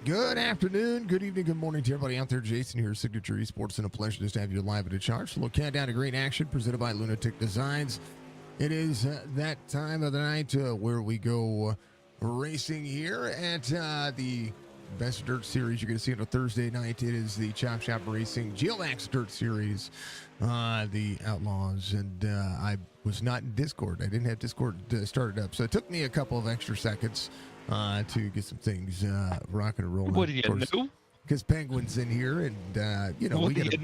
Good afternoon, good evening, good morning to everybody out there. Jason here, Signature Esports, and a pleasure just to have you live at a charge. So we'll count down to great action presented by Lunatic Designs. It is that time of the night where we go racing here at the Best Dirt Series. You're going to see it on a Thursday night. It is the Chop Shop Racing Geomax Dirt Series, the Outlaws. And I was not in Discord. I didn't have Discord started up. So it took me a couple of extra seconds to get some things rocking and rolling. What do you know? Because Penguin's in here, and What we do got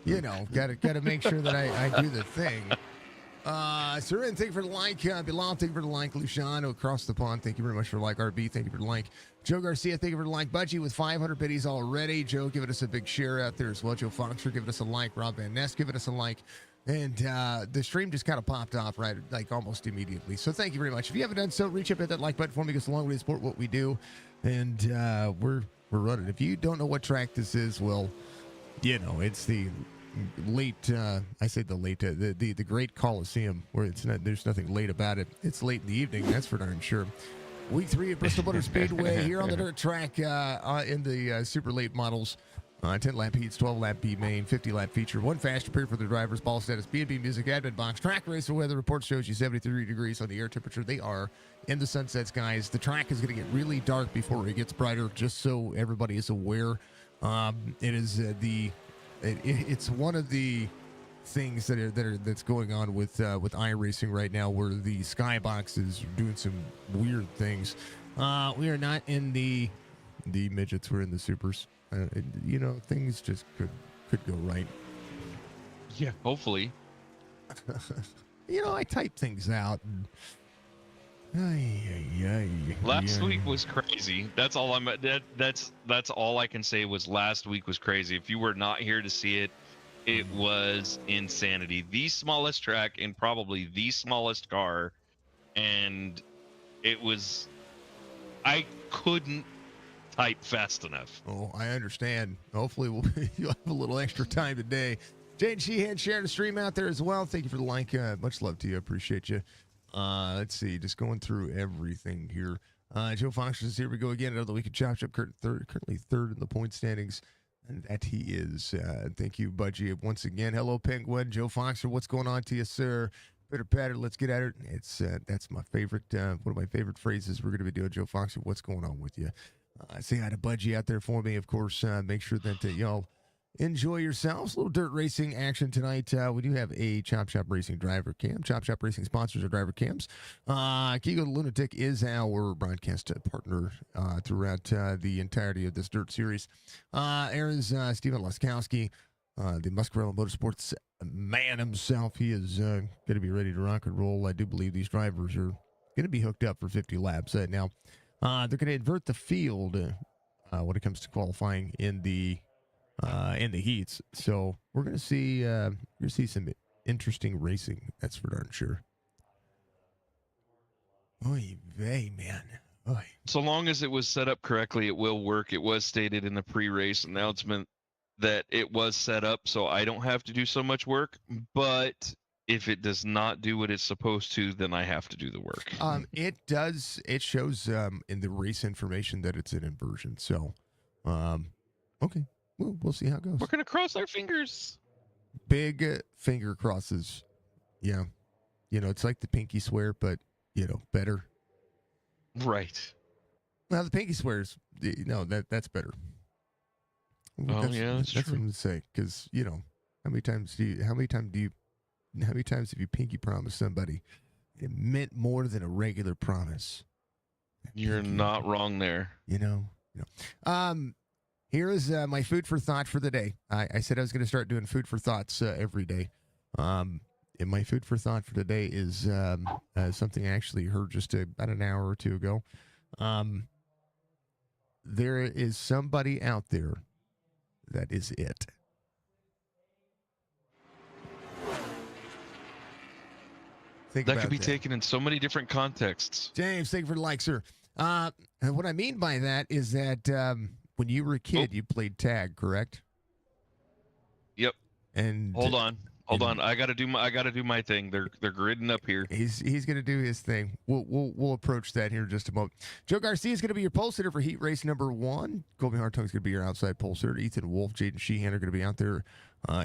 you know? got to make sure that I do the thing. Sarin, thank you for the like. Bilal, thank you for the like. Luciano across the pond, thank you very much for the like. RB, thank you for the like. Joe Garcia, thank you for the like. Budgie with 500 biddies already. Joe giving us a big share out there as well. Joe Foxer giving us a like. Rob Van Ness giving us a like. And the stream just kind of popped off right like almost immediately. So thank you very much. If you haven't done so, reach up hit that like button for me. Because along with support what we do, and we're running. If you don't know what track this is, well, it's the late. I say the late, the Great Coliseum, where it's not. There's nothing late about it. It's late in the evening. That's for darn sure. Week 3 at Bristol Motor Speedway here on the dirt track in the super late models. 10 lap heats, 12 lap B main, 50 lap feature, one faster period for the drivers, ball status, B&B music, admin box, track racer weather report shows you 73 degrees on the air temperature. They are in the sunset skies. The track is going to get really dark before it gets brighter, just so everybody is aware. It is it's one of the things that's going on with iRacing right now, where the skybox is doing some weird things. We are not in the midgets, we're in the supers. Things just could go right. Yeah, hopefully. I type things out. Last week was crazy. That's all that's all I can say was last week was crazy. If you were not here to see it, it was insanity. The smallest track and probably the smallest car, and I couldn't type fast enough. Oh, I understand. Hopefully you'll have a little extra time today. Jane Sheehan sharing the stream out there as well. Thank you for the like. Much love to you. Appreciate you. Let's see. Just going through everything here. Joe Fox is here. We go again. Another week of Chop Shop. Currently third in the point standings. And that he is. Thank you, Budgie, once again. Hello, Penguin. Joe Fox, what's going on to you, sir? Pitter patter, let's get at it. It's that's my favorite. One of my favorite phrases we're going to be doing. Joe Fox, what's going on with you? Say hi to Budgie out there for me, of course. Make sure that y'all enjoy yourselves. A little dirt racing action tonight. We do have a Chop Shop Racing driver cam. Chop Shop Racing sponsors our driver cams. Kigo Lunatic is our broadcast partner throughout the entirety of this dirt series. Aaron's Steven Laskowski, the Muscarella Motorsports man himself. He is going to be ready to rock and roll. I do believe these drivers are going to be hooked up for 50 laps. Now, they're going to invert the field when it comes to qualifying in the heats. So we're going to see some interesting racing. That's for darn sure. Oy vey, man. Oy. So long as it was set up correctly, it will work. It was stated in the pre-race announcement that it was set up so I don't have to do so much work. But if it does not do what it's supposed to, then I have to do the work. It does. It shows in the race information that it's an inversion. So, okay. We'll see how it goes. We're going to cross our fingers. Big finger crosses. Yeah. It's like the pinky swear, but, better. Right. Well, the pinky swears, that's better. Oh, that's true. That's what I'm going to say. Because, how many times have you pinky promised somebody? It meant more than a regular promise. You're not wrong there. Here is my food for thought for the day. I said I was going to start doing food for thoughts every day. And my food for thought for today is something I actually heard just about an hour or two ago. There is somebody out there that is it. That could be taken in so many different contexts. James, thank you for the like, sir. What I mean by that is that when you were a kid, you played tag, correct? Yep. And hold on. Hold on, I gotta do my thing. They're gridding up here. He's gonna do his thing. We'll approach that here in just a moment. Joe Garcia is gonna be your pole sitter for heat race number 1. Colby Hartung's gonna be your outside pole sitter. Ethan Wolf, Jaden Sheehan are gonna be out there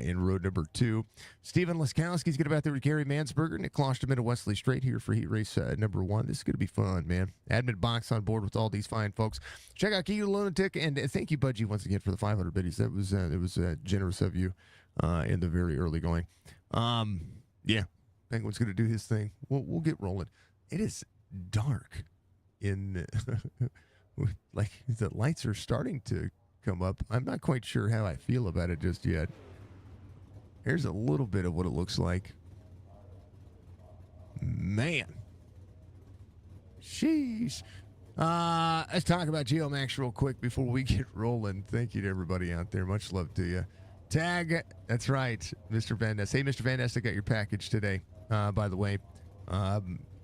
in road number 2. Stephen Laskowski's gonna be out there with Gary Mansberger. Nick Klosterman and Wesley Strait here for heat race number 1. This is gonna be fun, man. Admin box on board with all these fine folks. Check out Key Lunatic, and thank you, Budgie, once again for the 500 biddies. That was generous of you in the very early going. Yeah, Penguin's gonna do his thing. We'll get rolling. It is dark in like the lights are starting to come up. I'm not quite sure how I feel about it just yet. Here's a little bit of what it looks like. Man. Sheesh. Let's talk about Geomax real quick before we get rolling. Thank you to everybody out there. Much love to you. Tag, that's right, Mr. Van Ness. Hey, Mr. Van Ness, I got your package today, by the way.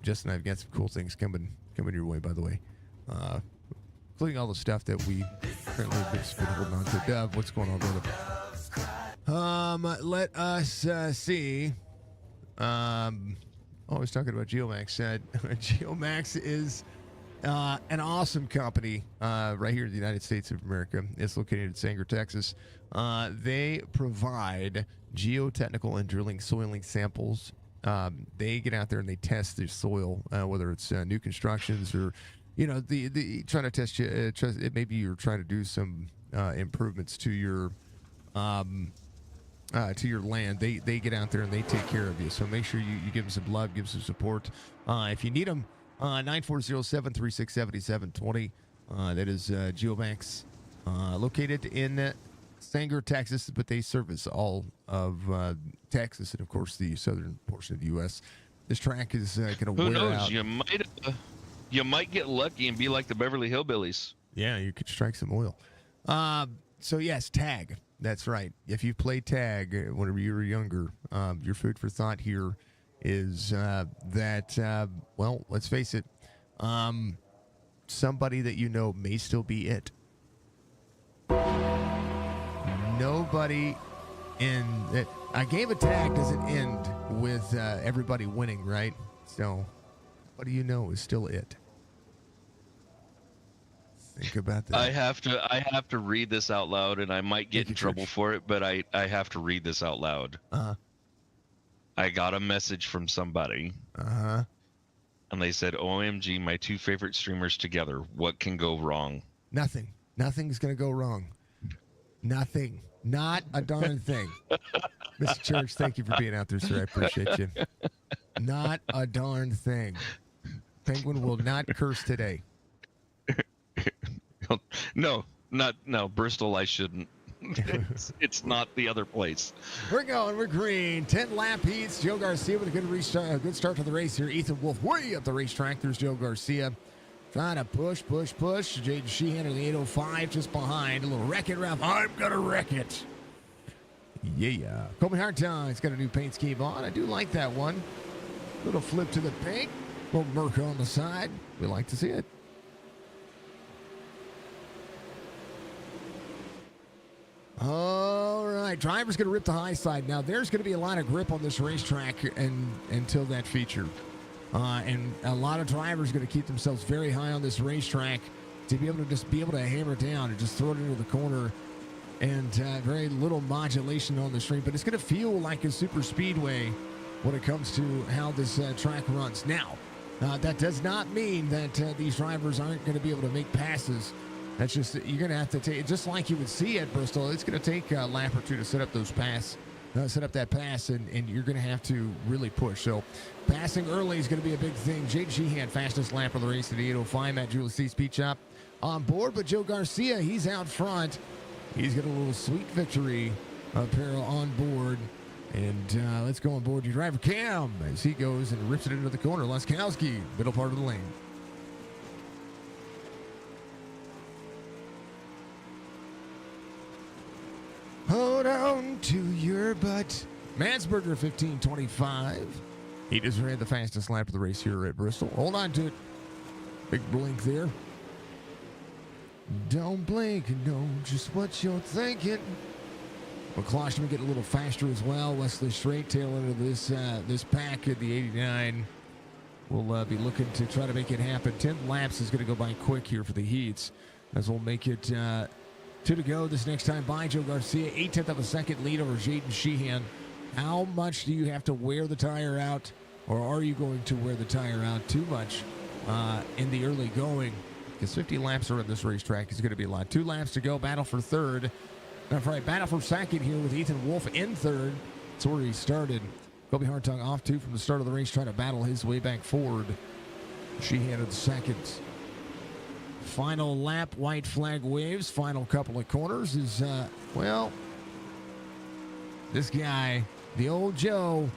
Justin and I've got some cool things coming your way, by the way. Including all the stuff that we currently have been holding on to. Dove, what's going on, brother? Let us see. I was talking about Geomax. Geomax is an awesome company right here in the United States of America. It's located in Sanger, Texas. They provide geotechnical and drilling soiling samples. They get out there and they test the soil, whether it's new constructions or, the trying to test you. Maybe you're trying to do some improvements to your land. They get out there and they take care of you. So make sure you give them some love, give them some support. If you need them, 940-736-7720. That is Geomax, located in Sanger, Texas, but they service all of Texas and, of course, the southern portion of the U.S. This track is going to wear out. Who knows? You might get lucky and be like the Beverly Hillbillies. Yeah, you could strike some oil. So, yes, tag. That's right. If you played tag whenever you were younger, your food for thought here is that, well, let's face it, somebody that you know may still be it. Nobody in it. A game of tag doesn't end with everybody winning, right? So, what do you know is still it? Think about that. I have to read this out loud, and I might get in trouble for it, but I have to read this out loud. I got a message from somebody. And they said, "OMG, my 2 favorite streamers together. What can go wrong?" Nothing. Nothing's gonna go wrong. Nothing. Not a darn thing. Mr. Church, thank you for being out there, sir. I appreciate you. Not a darn thing. Penguin will not curse today. No, Bristol, I shouldn't. It's not the other place. We're going. We're green. 10 lap heats. Joe Garcia with a good start to the race here. Ethan Wolf way up the racetrack. There's Joe Garcia trying to push. Jaden Sheehan in the 805 just behind. A little wreck-it rap. I'm going to wreck it. Yeah. Colby Hartong's got a new paint scheme on. I do like that one. Little flip to the paint. Little Merc on the side. We like to see it. All right, driver's going to rip the high side. Now, there's going to be a lot of grip on this racetrack until that feature. And a lot of drivers are going to keep themselves very high on this racetrack to be able to hammer down and just throw it into the corner. And very little modulation on the street. But it's going to feel like a super speedway when it comes to how this track runs. Now, that does not mean that these drivers aren't going to be able to make passes. That's just, you're going to have to take, just like you would see at Bristol, it's going to take a lap or two to set up that pass, and you're going to have to really push. So passing early is going to be a big thing. Jaden Sheehan, fastest lap of the race at the 805. Matt Julius C. Speed Shop on board, but Joe Garcia, he's out front. He's got a little sweet victory apparel on board. And let's go on board your driver, Cam, as he goes and rips it into the corner. Laskowski, middle part of the lane. Hold on to your butt. Mansberger, 15:25. He just ran the fastest lap of the race here at Bristol. Hold on to it. Big blink there. Don't blink, know just what you're thinking. McCloskey getting a little faster as well. Wesley Straight tail end of this pack at the 89. We'll be looking to try to make it happen. 10 laps is going to go by quick here for the heats, as we'll make it 2 to go this next time by Joe Garcia. 1/8 of a second lead over Jaden Sheehan. How much do you have to wear the tire out, or are you going to wear the tire out too much in the early going? Because 50 laps around this racetrack is going to be a lot. 2 laps to go. Battle for third. Battle for second here with Ethan Wolf in third. That's where he started. Kobe Hartung off two from the start of the race, trying to battle his way back forward. Sheehan in second. Final lap, white flag waves. Final couple of corners is, this guy, the old Joe,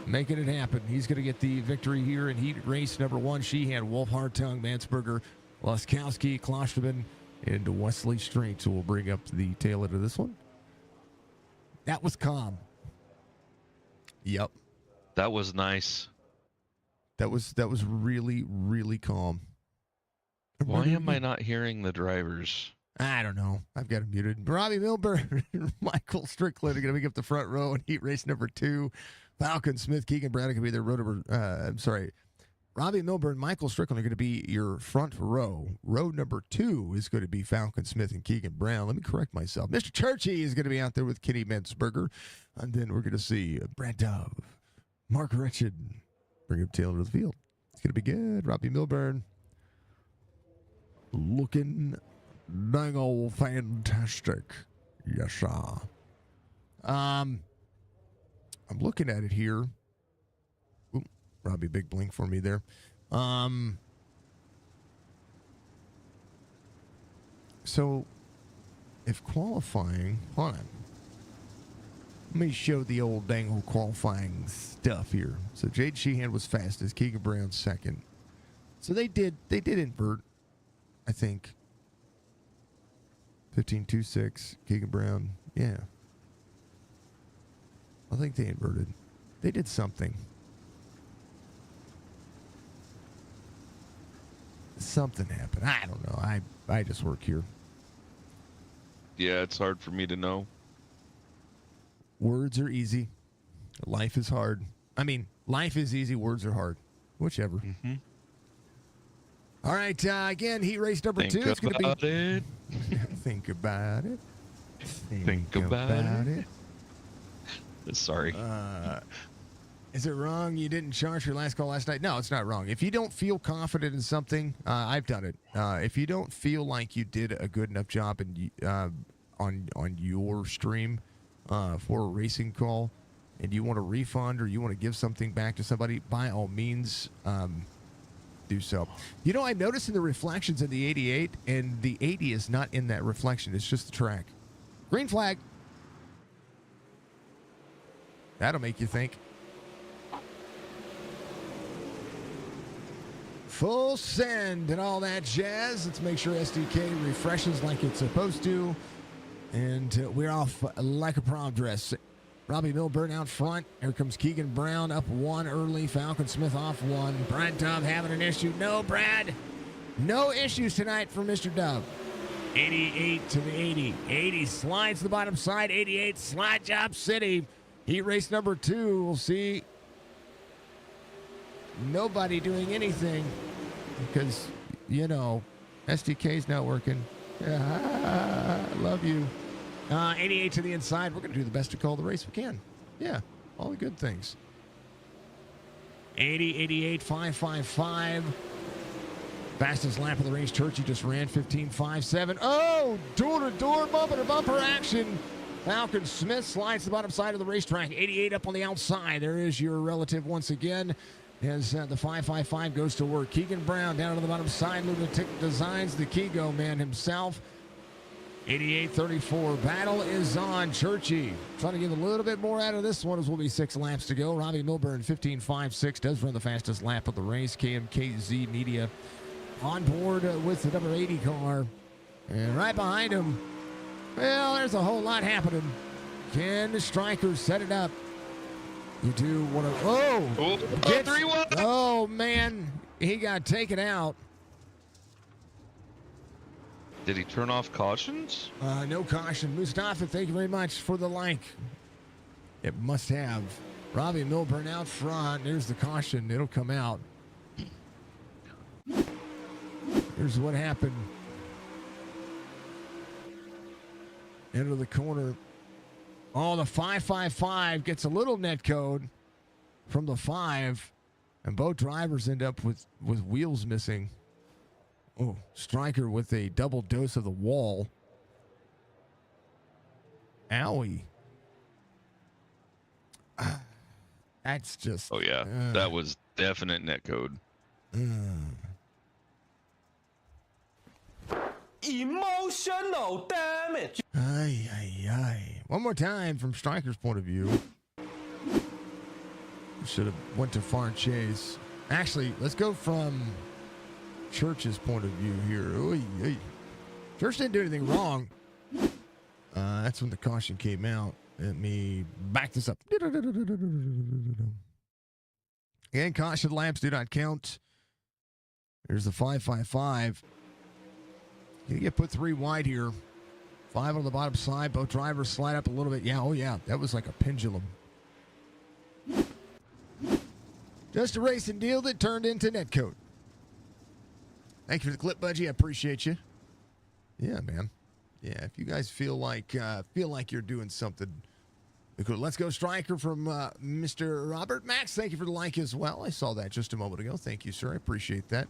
making it happen. He's going to get the victory here in heat race number 1. Sheehan, Wolf, Hartung, Mansberger, Laskowski, Klosterman, and Wesley Straight. So we'll bring up the tail end of this one. That was calm. Yep. That was nice. That was really, really calm. Why am I not hearing the drivers? I don't know. I've got it muted. Robbie Milburn and Michael Strickland are going to make up the front row in heat race number 2. Falcon Smith, Keegan Brown can be their row number. Robbie Milburn, Michael Strickland are going to be your front row. Row number 2 is going to be Falcon Smith and Keegan Brown. Let me correct myself. Mr. Churchy is going to be out there with Kenny Mensberger. And then we're going to see Brad Dove, Mark Wretched, bring up tail into the field. It's going to be good. Robbie Milburn looking dang old fantastic. Yes, sir. I'm looking at it here. Ooh, Robbie, big blink for me there. So, if qualifying, hold on. Let me show the old dang old qualifying stuff here. So Jade Sheehan was fastest, Keegan Brown second. So they did invert, I think. 15.26, Keegan Brown. Yeah. I think they inverted. They did something. Something happened. I don't know. I just work here. Yeah, it's hard for me to know. Words are easy. Life is hard. I mean, life is easy. Words are hard. Whichever. Mm-hmm. All right. Again, heat race number 2. It's going to be. Think about it. Think about it. Sorry. Is it wrong you didn't charge your last call last night? No, it's not wrong. If you don't feel confident in something, I've done it. If you don't feel like you did a good enough job on your stream for a racing call, and you want a refund or you want to give something back to somebody, by all means, do so. You know, I noticed in the reflections in the 88, and the 80 is not in that reflection. It's just the track. Green flag. That'll make you think. Full send and all that jazz. Let's make sure SDK refreshes like it's supposed to. And we're off like a prom dress. Robbie Milburn out front. Here comes Keegan Brown up 1 early. Falcon Smith off 1. Brad Dove having an issue. No, Brad. No issues tonight for Mr. Dove. 88 to the 80. 80 slides to the bottom side. 88 slide job city. Heat race number 2. We'll see nobody doing anything because, you know, SDK's not working. I love you. 88 to the inside. We're going to do the best to call the race we can. Yeah, all the good things. 80, 88, 555. Fastest lap of the race. Churchy just ran 15.57. Oh, door-to-door, bumper-to-bumper action. Falcon Smith slides to the bottom side of the racetrack. 88 up on the outside. There is your relative once again. As the 555 goes to work. Keegan Brown down to the bottom side. Lunatic Designs, the Kigo man himself. 88-34. Battle is on. Churchy trying to get a little bit more out of this one as will be 6 laps to go. Robbie Milburn, 15.56, does run the fastest lap of the race. KMKZ Media on board with the number 80 car. And right behind him, well, there's a whole lot happening. Can the Strikers set it up? You do want to... Oh! 3-1! Oh, man. He got taken out. Did he turn off cautions? No caution. Mustafa, thank you very much for the like. It must have. Robbie Milburn out front. There's the caution. It'll come out. Here's what happened. Into the corner. Oh, the 555 gets a little net code from the 5. And both drivers end up with wheels missing. Oh, Stryker with a double dose of the wall. Owie. That's just... Oh, yeah. That was definite net code. Emotional damage. Ay, ay, ay. One more time from Stryker's point of view. Should have went to far and chase. Actually, let's go from Church's point of view here. Oy, oy. Church didn't do anything wrong. That's when the caution came out. Let me back this up. Again, caution lamps do not count. There's the 555. You get put 3 wide here. 5 on the bottom side. Both drivers slide up a little bit. Yeah, oh yeah. That was like a pendulum. Just a racing deal that turned into netcode. Thank you for the clip, Budgie. I appreciate you. Yeah, man. Yeah, if you guys feel like you're doing something cool. Let's go, Stryker from Mr. Robert Max. Thank you for the like as well. I saw that just a moment ago. Thank you, sir. I appreciate that.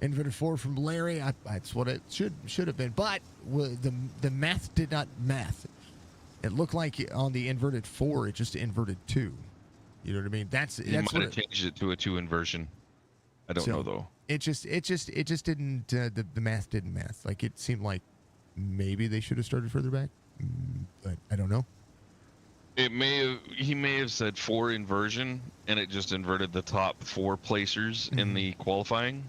Inverted 4 from Larry. That's what it should have been. But the math did not math. It looked like on the inverted 4, it just inverted 2. You know what I mean? That's might have changed it to a 2 inversion. I don't know though. It just didn't. The math didn't math. Like it seemed like maybe they should have started further back, but I don't know. He may have said 4 inversion, and it just inverted the top 4 placers in the qualifying.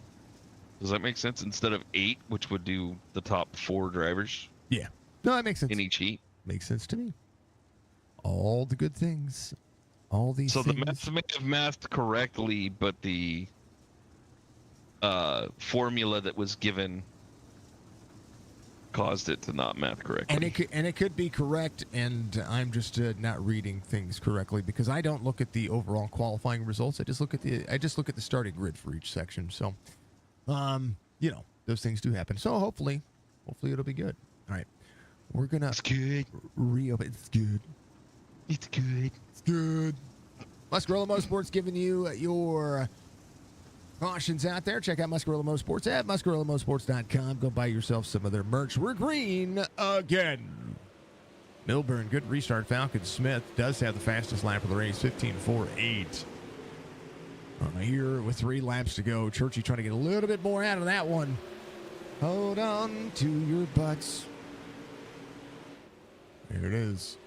Does that make sense? Instead of 8, which would do the top 4 drivers. Yeah. No, that makes sense. In each heat. Makes sense to me. All the good things. All these things. So the math may have mathed correctly, but the formula that was given caused it to not math correctly. And it could be correct, and I'm just not reading things correctly because I don't look at the overall qualifying results. I just look at the starting grid for each section. So, those things do happen. So hopefully it'll be good. All right, we're gonna. It's good. Reopen. It's good. It's good. It's good. Muscarella Motorsports giving you your cautions out there. Check out Muscarella Motorsports at muscarellamotorsports.com. Go buy yourself some of their merch. We're green again. Milburn, good restart. Falcon Smith does have the fastest lap of the race, 15.48. Here with 3 laps to go. Churchy trying to get a little bit more out of that one. Hold on to your butts. There it is.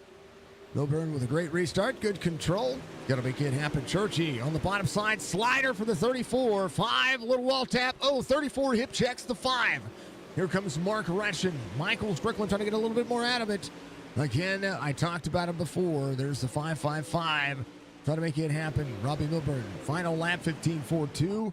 Milburn with a great restart. Good control. Got to make it happen. Churchy on the bottom side. Slider for the 34. 5. Little wall tap. 34 hip checks the 5. Here comes Mark Retchen. Michael Strickland trying to get a little bit more out of it. Again, I talked about him before. There's the 555. Trying to make it happen. Robbie Milburn. Final lap 15.42.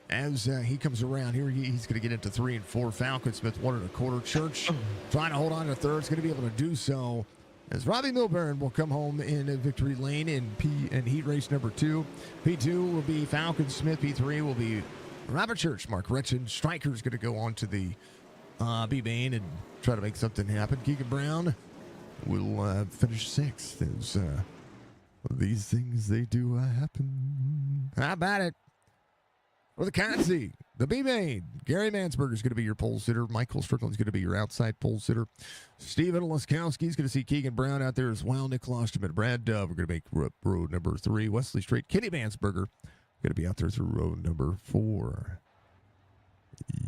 As he comes around here, he's going to get into 3 and 4. Falcon Smith 1 1/4. Church trying to hold on to 3rd. It's going to be able to do so. As Robbie Milburn will come home in victory lane in heat race number 2. P2 will be Falcon Smith. P3 will be Robert Church. Mark Retchen. Stryker's going to go on to the B-Main and try to make something happen. Keegan Brown will finish 6th. As these things, they do happen. How about it? For the Conzi, the B-Main, Gary Mansberger is going to be your pole sitter. Michael Strickland is going to be your outside pole sitter. Steven Laskowski is going to see Keegan Brown out there as well. Nick Klosterman and Brad Dove are going to make road number 3. Wesley Strait, Kenny Mansberger going to be out there through road number 4.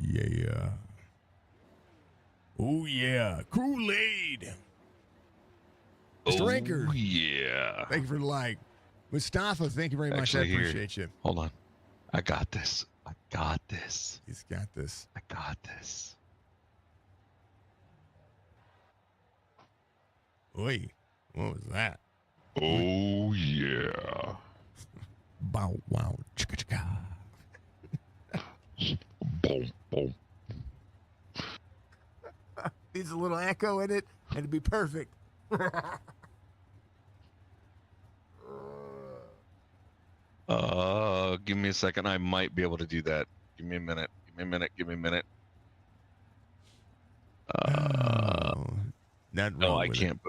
Yeah. Oh, yeah. Kool-Aid. Mr. Ranker. Oh, yeah. Thank you for the like. Mustafa, thank you very much. I appreciate you. Hold on. I got this. I got this. He's got this. I got this. Oi, what was that? Oh, yeah. Bow, wow, chicka, chicka. Boom, boom. Needs a little echo in it, and it'd be perfect. Give me a second. I might be able to do that. Give me a minute. Give me a minute. Nothing No, wrong I with can't.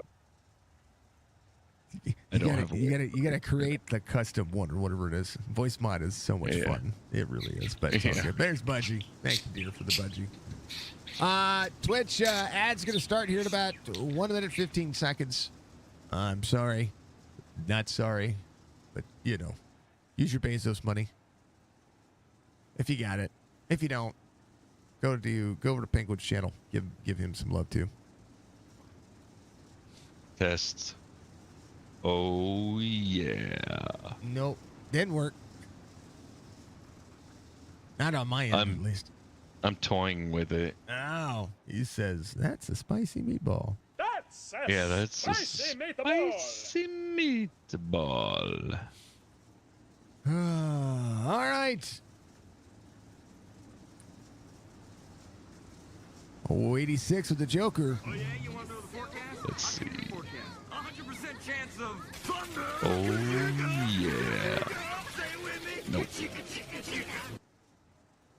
it. You gotta create the custom one or whatever it is. Voice mod is so much fun. It really is. But it's all good. There's Budgie. Thank you, dear, for the Budgie. Twitch ads gonna start here in about 1 minute 15 seconds. I'm sorry, not sorry, but you know, use your Bezos money if you got it. If you don't, go over to Penguin's channel. Give him some love too. Tests. Oh yeah. Nope, didn't work. Not on my end, at least. I'm toying with it. Oh, he says that's a spicy meatball. That's a spicy meatball. All right. Oh, 86 with the Joker. Oh, yeah? You want to know the forecast? Let's see. 100% chance of thunder. Oh, yeah. Stay with me. Nope.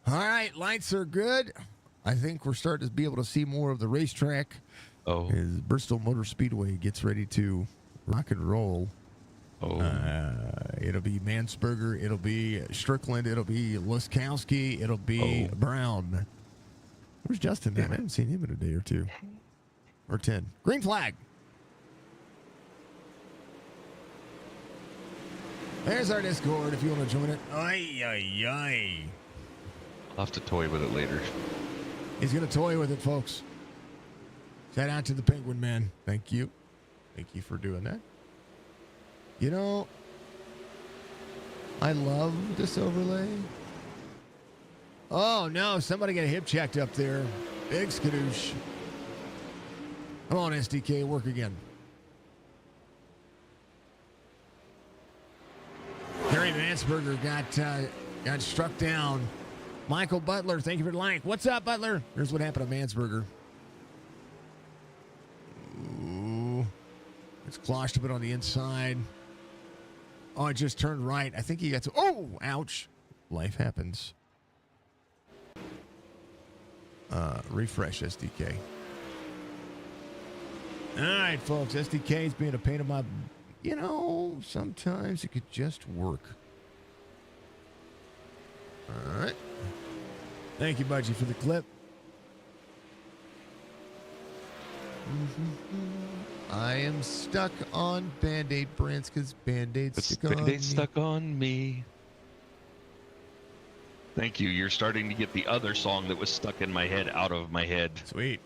All right, lights are good. I think we're starting to be able to see more of the racetrack Oh. as Bristol Motor Speedway gets ready to rock and roll. Oh. It'll be Mansberger. It'll be Strickland. It'll be Luskowski. It'll be Brown. Where's Justin, man? I haven't seen him in a day or two. Or 10. Green flag. There's our Discord if you want to join it. Ay, ay, ay. I'll have to toy with it later. He's going to toy with it, folks. Shout out to the Penguin Man. Thank you. Thank you for doing that. You know, I love this overlay. Oh, no. Somebody got a hip checked up there. Big skadoosh. Come on, SDK. Work again. Harry Mansberger got struck down. Michael Butler, thank you for the like. What's up, Butler? Here's what happened to Mansberger. Ooh. It's closhed a bit on the inside. Oh, it just turned right. I think he got to... Oh, ouch. Life happens. Refresh SDK. All right, folks. SDK is being a pain in my... You know, sometimes it could just work. All right. Thank you, Budgie, for the clip. I am stuck on Band-Aid brands because Band-Aid's stuck on me. Thank you. You're starting to get the other song that was stuck in my head out of my head. Sweet.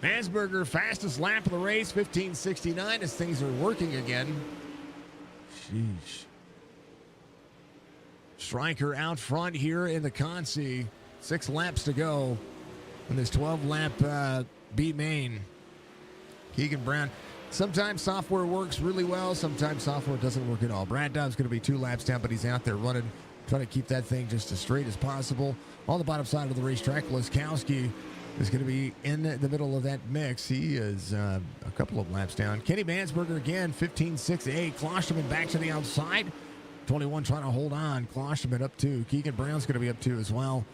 Mansberger, fastest lap of the race, 15:69 as things are working again. Sheesh. Stryker out front here in the Consi. 6 laps to go in this 12-lap B main. Keegan Brown. Sometimes software works really well. Sometimes software doesn't work at all. Brad Dobbs going to be 2 laps down, but he's out there running, trying to keep that thing just as straight as possible. On the bottom side of the racetrack, Luskowski is going to be in the middle of that mix. He is a couple of laps down. Kenny Mansberger again, 15:68. Klosterman back to the outside. 21 trying to hold on. Klosterman up 2. Keegan Brown's going to be up 2 as well.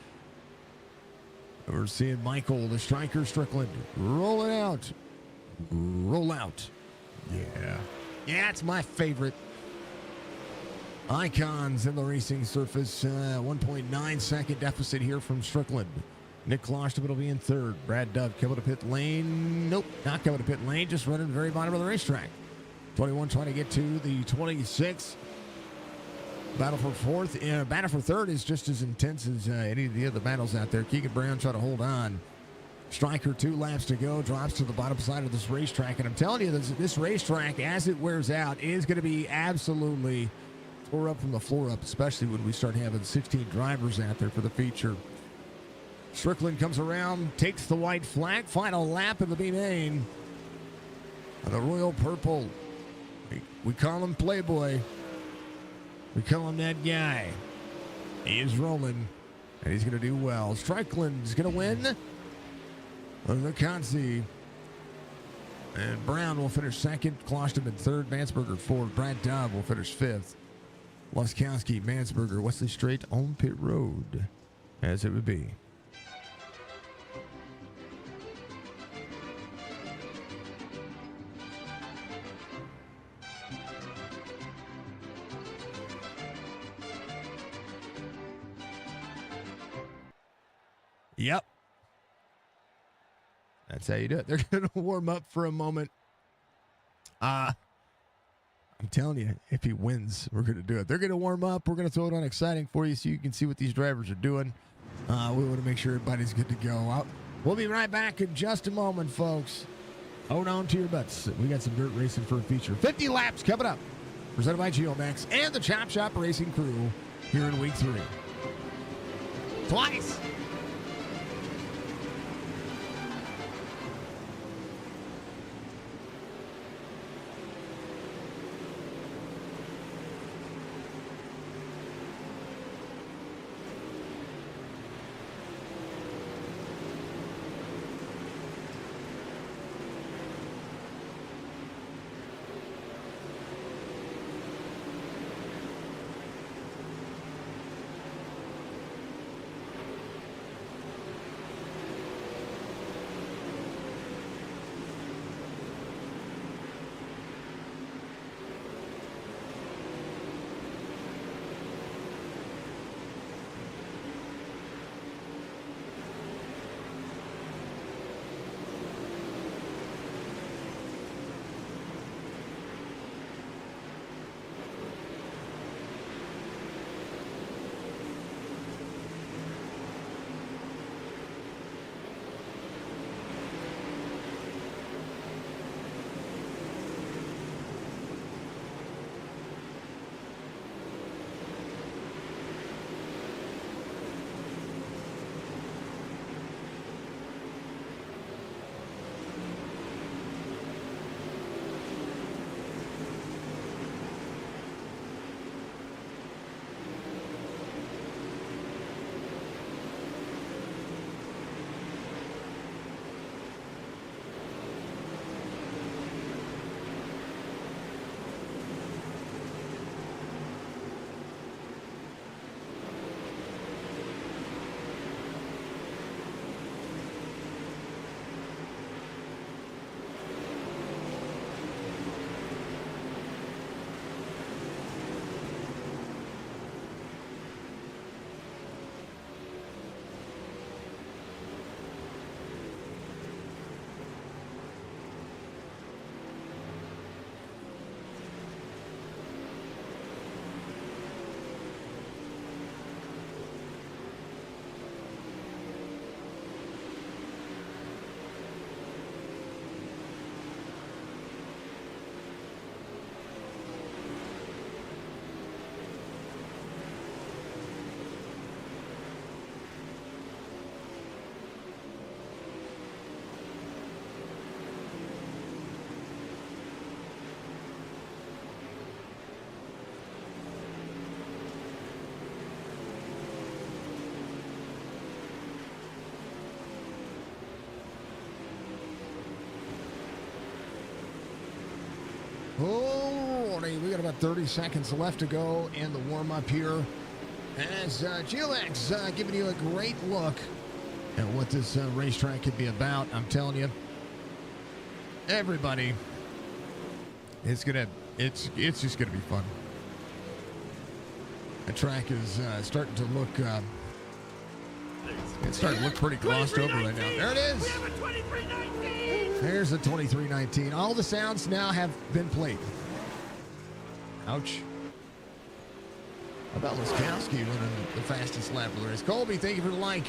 We're seeing Michael, the Stryker, Strickland, roll it out. Roll out. Yeah. Yeah, it's my favorite. Icons in the racing surface. 1.9 second deficit here from Strickland. Nick Klosterman will be in 3rd. Brad Dove coming to pit lane. Nope, not coming to pit lane. Just running the very bottom of the racetrack. 21 trying to get to the 26. Battle for 4th. Battle for 3rd is just as intense as any of the other battles out there. Keegan Brown trying to hold on. Stryker, 2 laps to go. Drops to the bottom side of this racetrack. And I'm telling you, this racetrack, as it wears out, is going to be absolutely tore up from the floor up, especially when we start having 16 drivers out there for the feature. Strickland comes around, takes the white flag. Final lap in the B main. The Royal Purple. We call him Playboy. We call him that guy. He is rolling, and he's going to do well. Strickland's going to win the Consi. And Brown will finish second. Klosterman third. Mansberger fourth. Brad Dove will finish fifth. Laskowski, Mansberger, Wesley Strait on pit road, as it would be. Yep. That's how you do it. They're going to warm up for a moment. I'm telling you, if he wins, we're going to do it. They're going to warm up. We're going to throw it on exciting for you so you can see what these drivers are doing. We want to make sure everybody's good to go. We'll be right back in just a moment, folks. Hold on to your butts. We got some dirt racing for a feature. 50 laps coming up. Presented by Geomax and the Chop Shop Racing crew here in week 3. Twice. Alrighty, we got about 30 seconds left to go in the warm-up here. As Geomax giving you a great look at what this racetrack could be about. I'm telling you, everybody, it's just gonna be fun. The track is starting to look it's starting to look pretty glossed over right now. There it is. We have a 2319. There's the 2319. All the sounds now have been played. Ouch. How about Laskowski running the fastest lap of the race? Colby, thank you for the like.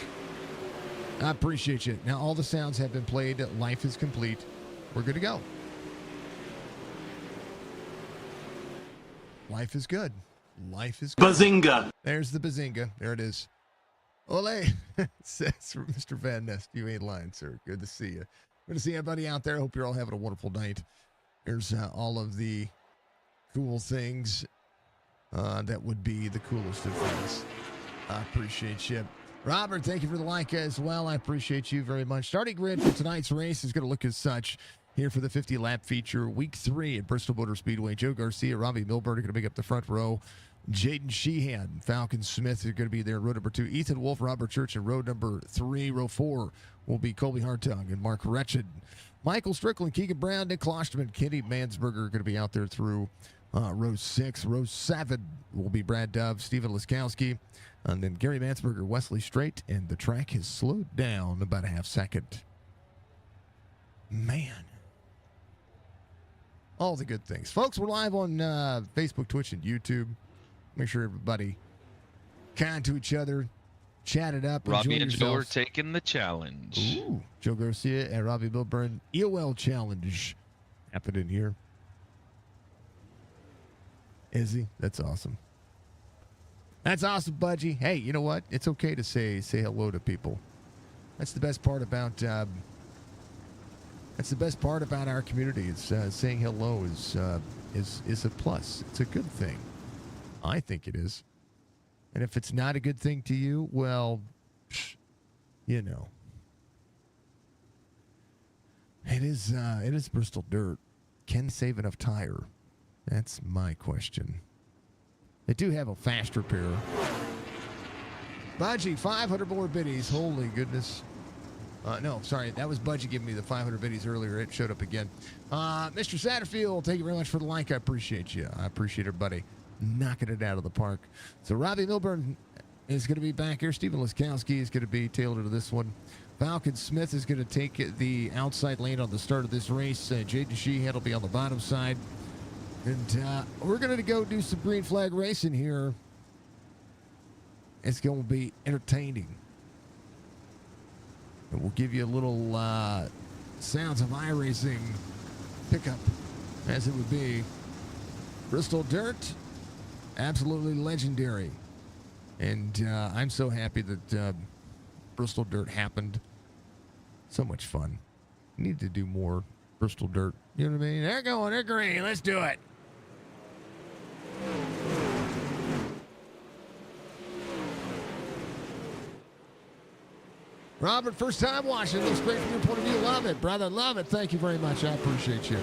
I appreciate you. Now all the sounds have been played. Life is complete. We're good to go. Life is good. Life is good. Bazinga! There's the bazinga. There it is. Ole, says Mr. Van Nest. You ain't lying, sir. Good to see you. Good to see everybody out there. Hope you're all having a wonderful night. There's all of the cool things that would be the coolest of things. I appreciate you. Robert, thank you for the like as well. I appreciate you very much. Starting grid for tonight's race is going to look as such. here for the 50-lap feature, week 3 at Bristol Motor Speedway. Joe Garcia, Robbie Milburn are going to make up the front row. Jaden Sheehan, Falcon Smith are going to be there in row number 2. Ethan Wolf, Robert Church in row number 3. Row 4 will be Colby Hartung and Mark Wretched. Michael Strickland, Keegan Brown, Nick Klosterman, Kenny Mansberger are going to be out there through row 6. Row 7 will be Brad Dove, Stephen Liskowski, and then Gary Mansberger, Wesley Strait, and the track has slowed down about a half second. Man. All the good things. Folks, we're live on Facebook, Twitch, and YouTube. Make sure everybody kind to each other, chat it up. Robbie enjoy and Joe are yourselves. taking the challenge. Ooh, Joe Garcia and Robbie Milburn EOL challenge happening here. Is he? That's awesome. That's awesome, Budgie. Hey, you know what? It's okay to say hello to people. That's the best part about our community. It's saying hello is a plus. It's a good thing. I think it is. And if it's not a good thing to you, well, you know. It is Bristol Dirt. Can save enough tire? That's my question. They do have a fast repair. Budgie, 500 more biddies. Holy goodness. No, sorry. That was Budgie giving me the 500 biddies earlier. It showed up again. Mr. Satterfield, thank you very much for the like. I appreciate you. I appreciate everybody knocking it out of the park. So Robbie Milburn is going to be back here. Stephen Liskowski is going to be tailored to this one. Falcon Smith is going to take the outside lane on the start of this race. Jaden Sheehan will be on the bottom side. And we're going to go do some green flag racing here. It's going to be entertaining. And we'll give you a little sounds of iRacing pickup, as it would be. Bristol Dirt, absolutely legendary. And I'm so happy that Bristol Dirt happened. So much fun. Need to do more Bristol Dirt. You know what I mean? They're going, they're green. Let's do it. Robert, first time watching. Looks great from your point of view. Love it, brother. Love it. Thank you very much. I appreciate you.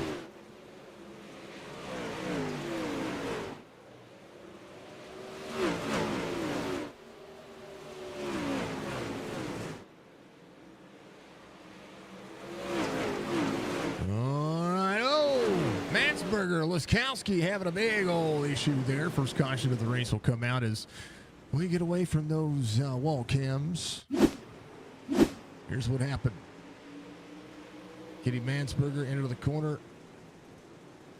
Liskowski having a big old issue there. First caution of the race will come out as we get away from those wall cams. Here's what happened. Kitty Mansberger into the corner.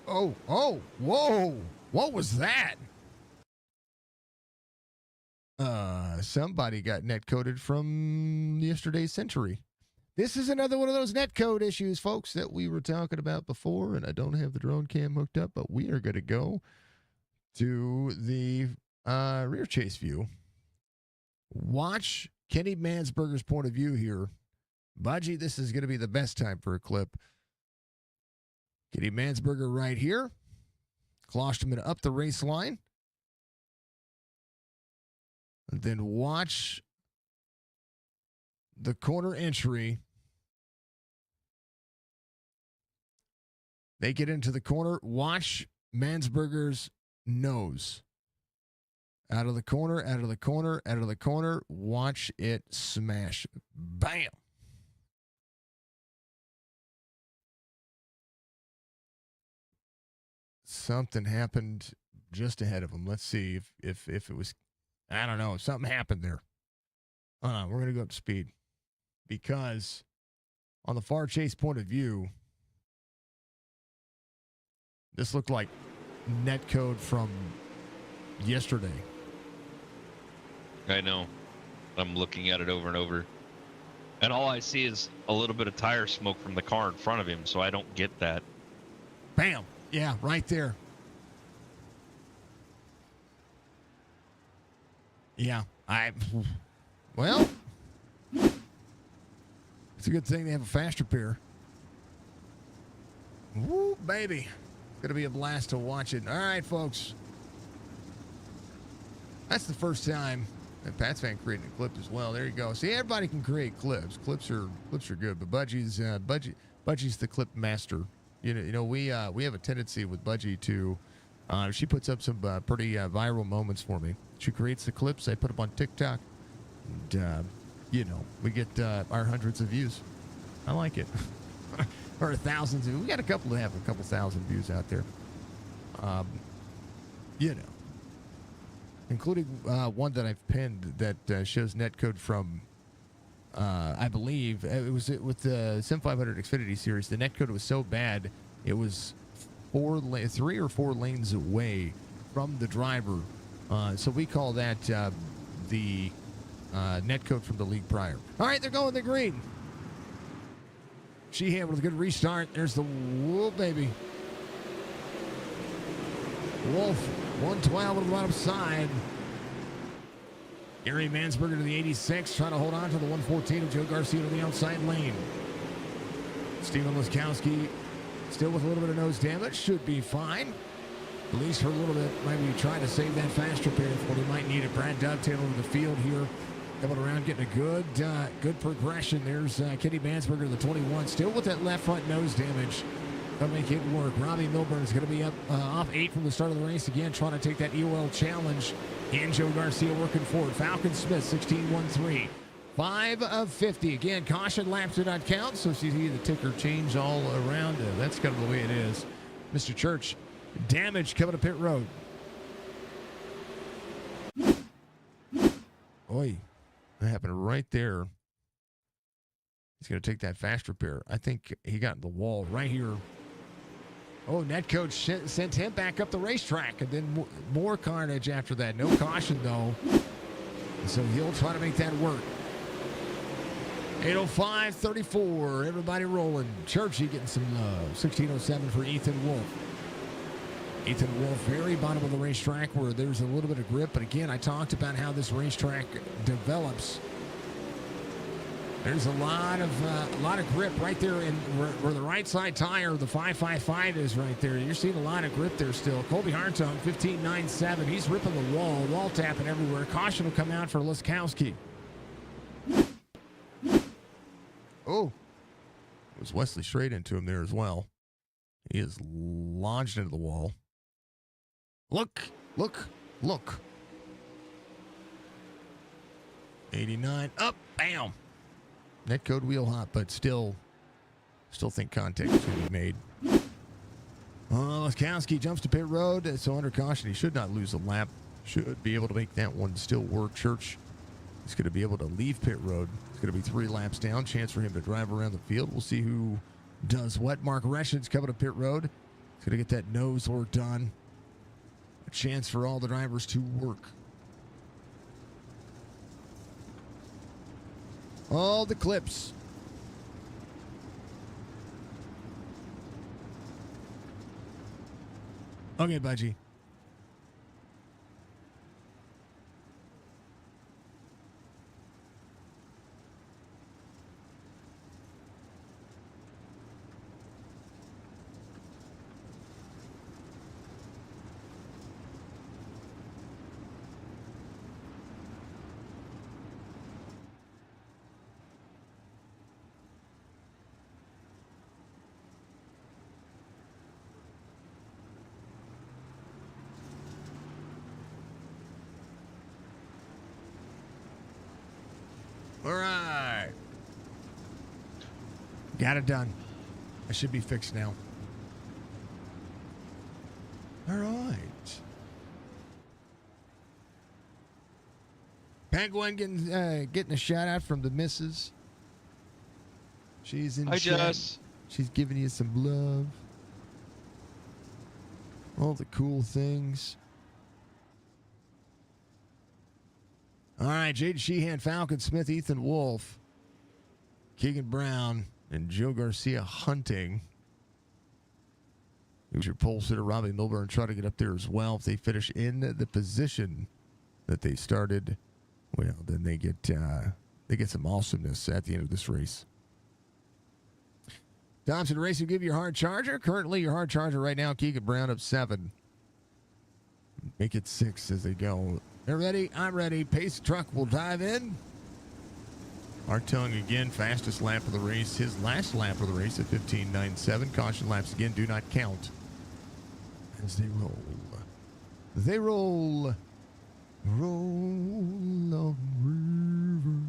Oh, whoa. What was that? Somebody got net coded from yesterday's Century. This is another one of those netcode issues, folks, that we were talking about before, and I don't have the drone cam hooked up, but we are going to go to the rear chase view. Watch Kenny Mansberger's point of view here. Budgie, this is going to be the best time for a clip. Kenny Mansberger right here. Klosterman up the race line. And then watch the corner entry. They get into the corner. Watch Mansberger's nose. Out of the corner, out of the corner, out of the corner. Watch it smash. Bam. Something happened just ahead of him. Let's see if it was, I don't know, if something happened there. Hold on, we're going to go up to speed. Because on the far chase point of view, this looked like netcode from yesterday. I know. I'm looking at it over and over. And all I see is a little bit of tire smoke from the car in front of him, so I don't get that. Bam. Yeah, right there. Yeah, well, it's a good thing they have a fast repair. Woo, baby. It's going to be a blast to watch it. All right, folks. That's the first time. And Pat's fan creating a clip as well. There you go. See, everybody can create clips. Clips are good. But Budgie's Budgie's the clip master. We have a tendency with Budgie to. She puts up some pretty viral moments for me. She creates the clips. I put them on TikTok. And, we get our hundreds of views. I like it. Or thousands. We got a couple that have a couple thousand views out there. Including one that I've pinned that shows netcode from, I believe, it was with the Sim 500 Xfinity series. The netcode was so bad, it was 3 or 4 lanes away from the driver. So we call that the netcode from the league prior. All right, they're going the green. Sheehan with a good restart. There's the whoop, baby. Wolf, 112 on the bottom side. Gary Mansberger to the 86, trying to hold on to the 114 of Joe Garcia to the outside lane. Steven Laskowski still with a little bit of nose damage, should be fine. At least for a little bit, maybe trying to save that fast repair for what he might need it. Brad Dovetail over the field here, coming around, getting a good progression. There's Kenny Mansberger, the 21, still with that left front nose damage. Gonna make it work. Robbie Milburn is going to be up off 8 from the start of the race again, trying to take that EOL challenge. And Joe Garcia working forward. Falcon Smith, 16-1-3. 5 of 50. Again, caution laps do not count, so you see the ticker change all around. That's kind of the way it is. Mr. Church, damage coming to pit road. Oi, that happened right there. He's going to take that fast repair. I think he got in the wall right here. Oh, netcode sent him back up the racetrack, and then more carnage after that. No caution, though. So he'll try to make that work. 8:05:34. Everybody rolling. Churchy getting some love. 16:07 for Ethan Wolf. Ethan Wolf, very bottom of the racetrack where there's a little bit of grip. But again, I talked about how this racetrack develops. There's a lot of grip right there in where the right side tire, the 555 is right there. You're seeing a lot of grip there still. Colby Hartong, 15.97. He's ripping the wall tapping everywhere. Caution will come out for Laskowski. Oh, it was Wesley straight into him there as well. He is launched into the wall. Look. 89, up, bam. Netcode wheel hop, but still think contact is going to be made. Laskowski jumps to pit road, so under caution, he should not lose a lap. Should be able to make that one still work. Church is going to be able to leave pit road. It's going to be 3 laps down. Chance for him to drive around the field. We'll see who does what. Mark Reshin's coming to pit road. He's going to get that nose work done. A chance for all the drivers to work. All the clips. Okay, Budgie. All right. Got it done. I should be fixed now. All right. Penguin getting a shout out from the missus. She's in chat. Jess. She's giving you some love. All the cool things. All right, Jade Sheehan, Falcon Smith, Ethan Wolf, Keegan Brown, and Joe Garcia hunting. Here's your pole sitter, Robbie Milburn, try to get up there as well. If they finish in the position that they started, well, then they get some awesomeness at the end of this race. Thompson Racing, give you your hard charger. Currently, your hard charger right now, Keegan Brown up 7. Make it 6 as they go. They're ready. I'm ready. Pace truck will dive in. Hartung again, fastest lap of the race. His last lap of the race at 15.97. Caution laps again do not count as they roll. They roll. Roll on river.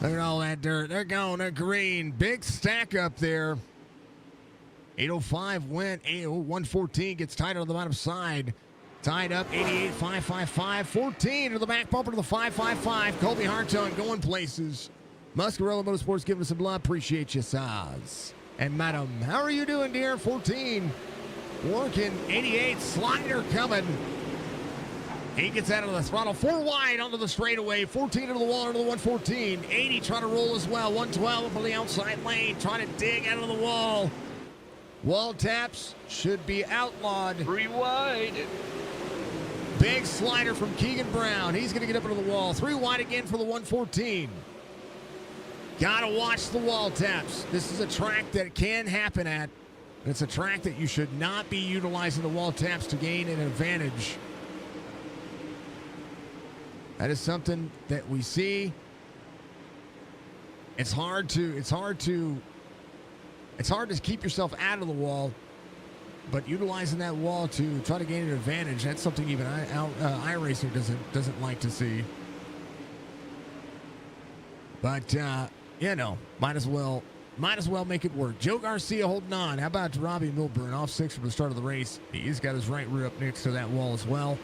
Look at all that dirt. They're going. They're green. Big stack up there. 805 went. 114 gets tied on the bottom side. Tied up. 88, 555. 14 to the back bumper to the 555. Colby Hartung going places. Muscarella Motorsports giving us some love. Appreciate you, Saz. And Madam, how are you doing, dear? 14. Working. 88. Slider coming. He gets out of the throttle. 4 wide onto the straightaway. 14 into the wall, into the 114. 80 trying to roll as well. 112 up on the outside lane. Trying to dig out of the wall. Wall taps should be outlawed. 3 wide. Big slider from Keegan Brown. He's going to get up into the wall. 3 wide again for the 114. Got to watch the wall taps. This is a track that can happen at. It's a track that you should not be utilizing the wall taps to gain an advantage. That is something that we see. It's hard to keep yourself out of the wall, but utilizing that wall to try to gain an advantage, that's something even iRacing doesn't like to see. But might as well make it work. Joe Garcia holding on. How about Robbie Milburn off 6 from the start of the race? He's got his right rear up next to that wall as well.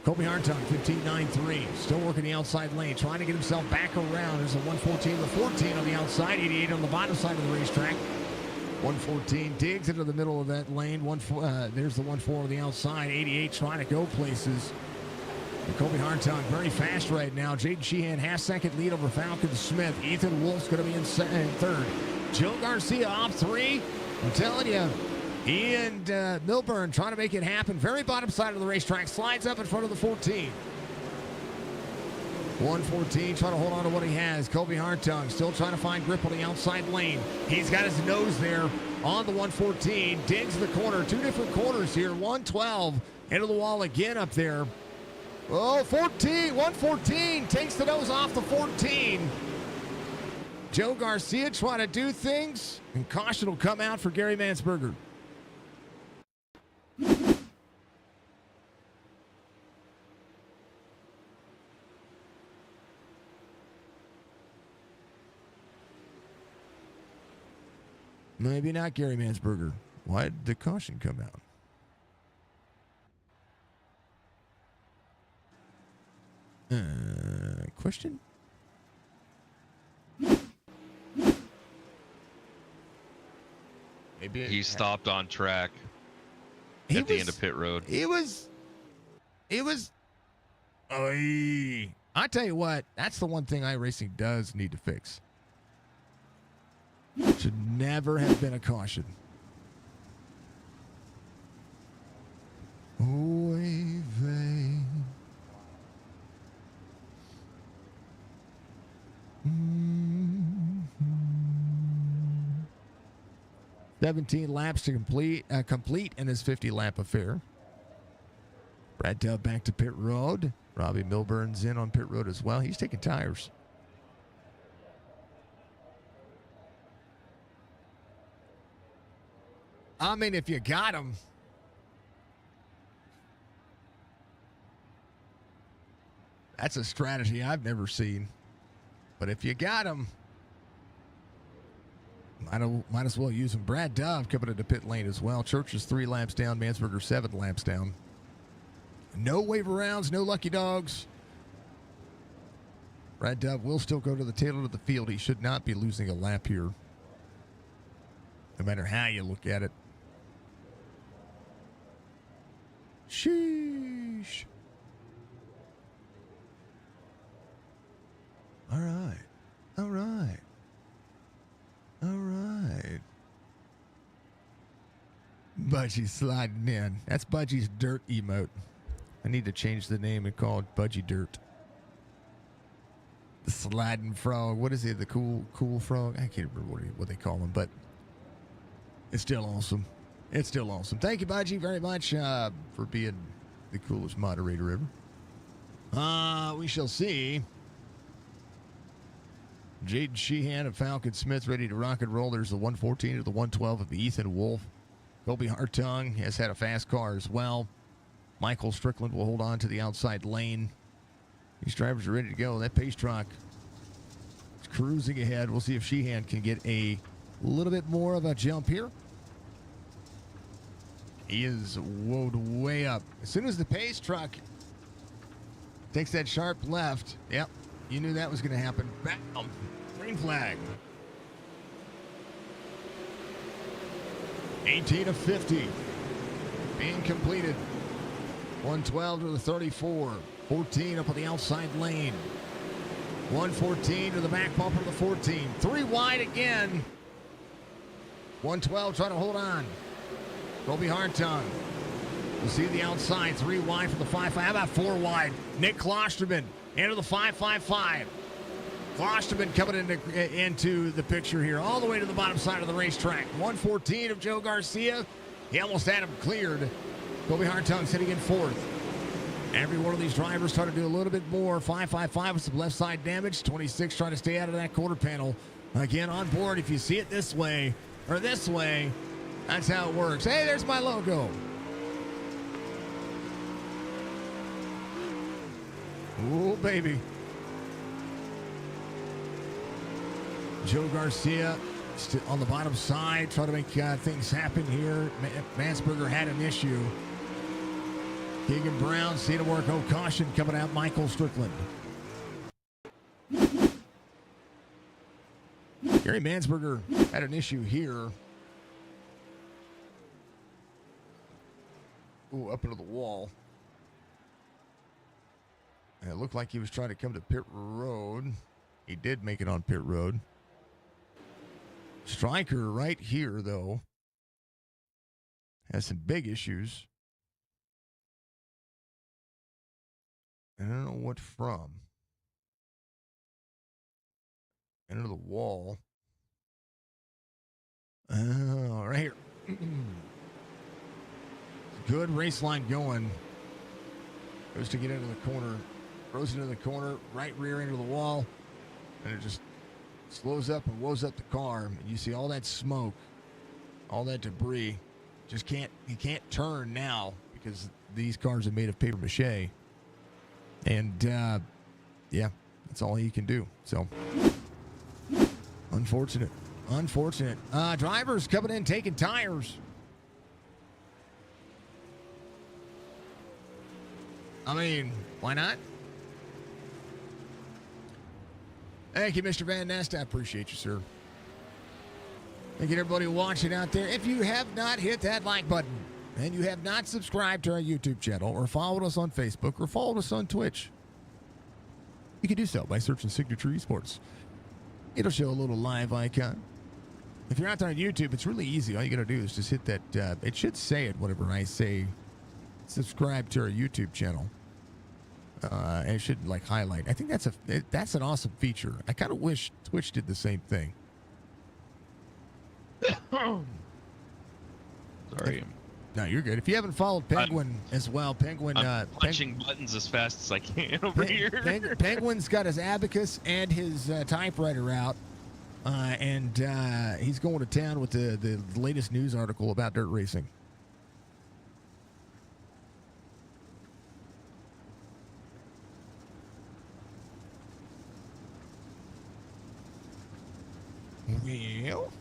Colby Hartung, 15.93. Still working the outside lane, trying to get himself back around. There's a 114 with a 14 on the outside, 88 on the bottom side of the racetrack. 114 digs into the middle of that lane. There's the 1-4 on the outside, 88 trying to go places. And Colby Hartung very fast right now. Jaden Sheehan, half-second lead over Falcon Smith. Ethan Wolf's going to be in third. Joe Garcia off 3. I'm telling you. He and Milburn trying to make it happen. Very bottom side of the racetrack. Slides up in front of the 14. 114 trying to hold on to what he has. Colby Hartung still trying to find grip on the outside lane. He's got his nose there on the 114. Digs the corner. 2 different corners here. 112 into the wall again up there. Oh, 114 takes the nose off the 14. Joe Garcia trying to do things. And caution will come out for Gary Mansberger. Maybe not Gary Mansberger. Why did the caution come out? Question? Maybe He stopped on track at the end of pit road. It was. I tell you what, that's the one thing iRacing does need to fix. Should never have been a caution. Oy vey. 17 laps to complete in his 50-lap affair. Brad Dove back to pit road. Robbie Milburn's in on pit road as well. He's taking tires. I mean, if you got him. That's a strategy I've never seen. But if you got him, might as well use him. Brad Dove coming into pit lane as well. Church is 3 laps down. Mansberger 7 laps down. No waiver rounds, no lucky dogs. Brad Dove will still go to the tail end of the field. He should not be losing a lap here, no matter how you look at it. Sheesh. All right. All right. All right. Budgie's sliding in. That's Budgie's dirt emote. I need to change the name and call it Budgie Dirt. The sliding frog. What is it? The cool frog? I can't remember what they call him, but it's still awesome. It's still awesome. Thank you, Budgie, very much for being the coolest moderator ever. We shall see. Jaden Sheehan of Falcon Smith ready to rock and roll. There's the 114 to the 112 of Ethan Wolf. Colby Hartung has had a fast car as well. Michael Strickland will hold on to the outside lane. These drivers are ready to go. That pace truck is cruising ahead. We'll see if Sheehan can get a little bit more of a jump here. He is woed way up. As soon as the pace truck takes that sharp left, yep, you knew that was going to happen. Bam! Green flag. 18 of 50 being completed. 112 to the 34. 14 up on the outside lane. 114 to the back bumper of the 14. 3 wide again. 112 trying to hold on. Colby Hartung. You see the outside. 3 wide for the 5-5. How about 4 wide? Nick Klosterman into the 5-5-5. Klosterman coming into the picture here, all the way to the bottom side of the racetrack. 114 of Joe Garcia. He almost had him cleared. Colby Hartung sitting in 4th. Every one of these drivers trying to do a little bit more. 5-5-5 with some left side damage. 26 trying to stay out of that quarter panel. Again, on board, if you see it this way or this way, that's how it works. Hey, there's my logo. Oh, baby. Joe Garcia on the bottom side, trying to make things happen here. Mansberger had an issue. Keegan Brown, see to work. Oh, caution coming out. Michael Strickland. Gary Mansberger had an issue here. Ooh, up into the wall. And it looked like he was trying to come to pit road. He did make it on pit road. Stryker right here, though, has some big issues. I don't know what from. Into the wall. Oh, right here. Good race line going. Goes to get into the corner. Throws into the corner. Right rear into the wall. And it just slows up and woes up the car. And you see all that smoke. All that debris. Just can't, you can't turn now because these cars are made of paper mache. And, yeah, that's all he can do. So, unfortunate. Unfortunate. Drivers coming in, taking tires. I mean, why not? Thank you, Mr. Van Nest. I appreciate you, sir. Thank you to everybody watching out there. If you have not hit that like button, and you have not subscribed to our YouTube channel or followed us on Facebook or followed us on Twitch, you can do so by searching Signature Esports. It'll show a little live icon. If you're out there on YouTube, it's really easy. All you got to do is just hit that. It should say it whenever I say subscribe to our YouTube channel. And it should like highlight. I think that's an awesome feature. I kind of wish Twitch did the same thing. Sorry. No, you're good. If you haven't followed Penguin as well, Penguin... I'm punching buttons as fast as I can over here. Penguin's got his abacus and his typewriter out, and he's going to town with the latest news article about dirt racing. Well...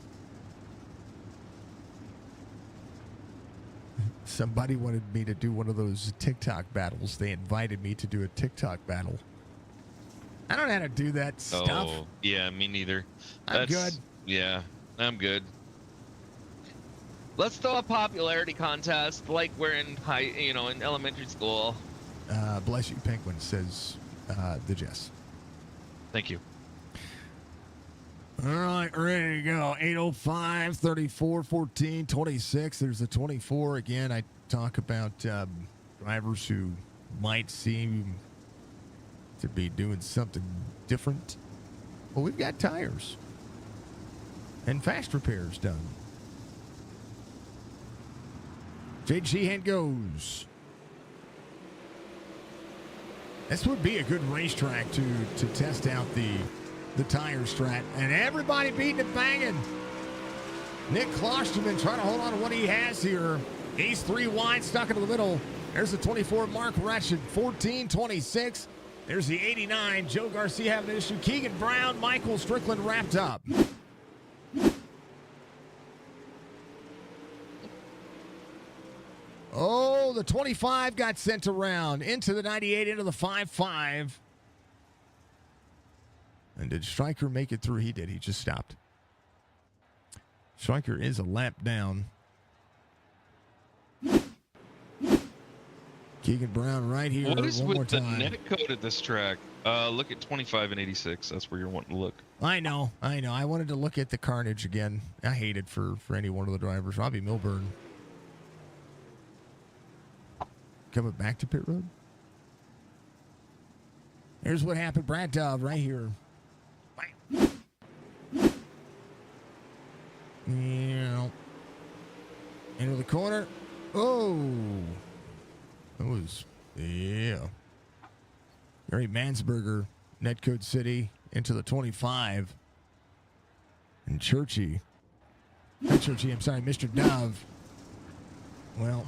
Somebody wanted me to do one of those TikTok battles. They invited me to do a TikTok battle. I don't know how to do that stuff. Oh, yeah, me neither. I'm good. Yeah, I'm good. Let's throw a popularity contest like we're in in elementary school. Bless you, Penguin, says the Jess. Thank you. All right, ready to go. 805, 34, 14, 26. There's the 24. Again, I talk about drivers who might seem to be doing something different. Well, we've got tires and fast repairs done. Jade Sheehan goes. This would be a good racetrack to test out the tire strat. And everybody beating it banging. Nick Klosterman trying to hold on to what he has here. He's 3 wide, stuck into the middle. There's the 24, Mark Wretched, 14-26. There's the 89, Joe Garcia having an issue. Keegan Brown, Michael Strickland wrapped up. Oh, the 25 got sent around into the 98, into the 5-5. And did Stryker make it through? He did. He just stopped. Stryker is a lap down. Keegan Brown right here. What is one more with the time. net code at this track? Look at 25 and 86. That's where you're wanting to look. I know. I wanted to look at the carnage again. I hate it for any one of the drivers. Robbie Milburn. Coming back to pit road. Here's what happened. Brad Dove right here. Yeah. Into the corner. Oh. That was, yeah. Gary Mansberger, Netcode City, into the 25. And Churchy. Not Churchy, I'm sorry, Mr. Dove. Well.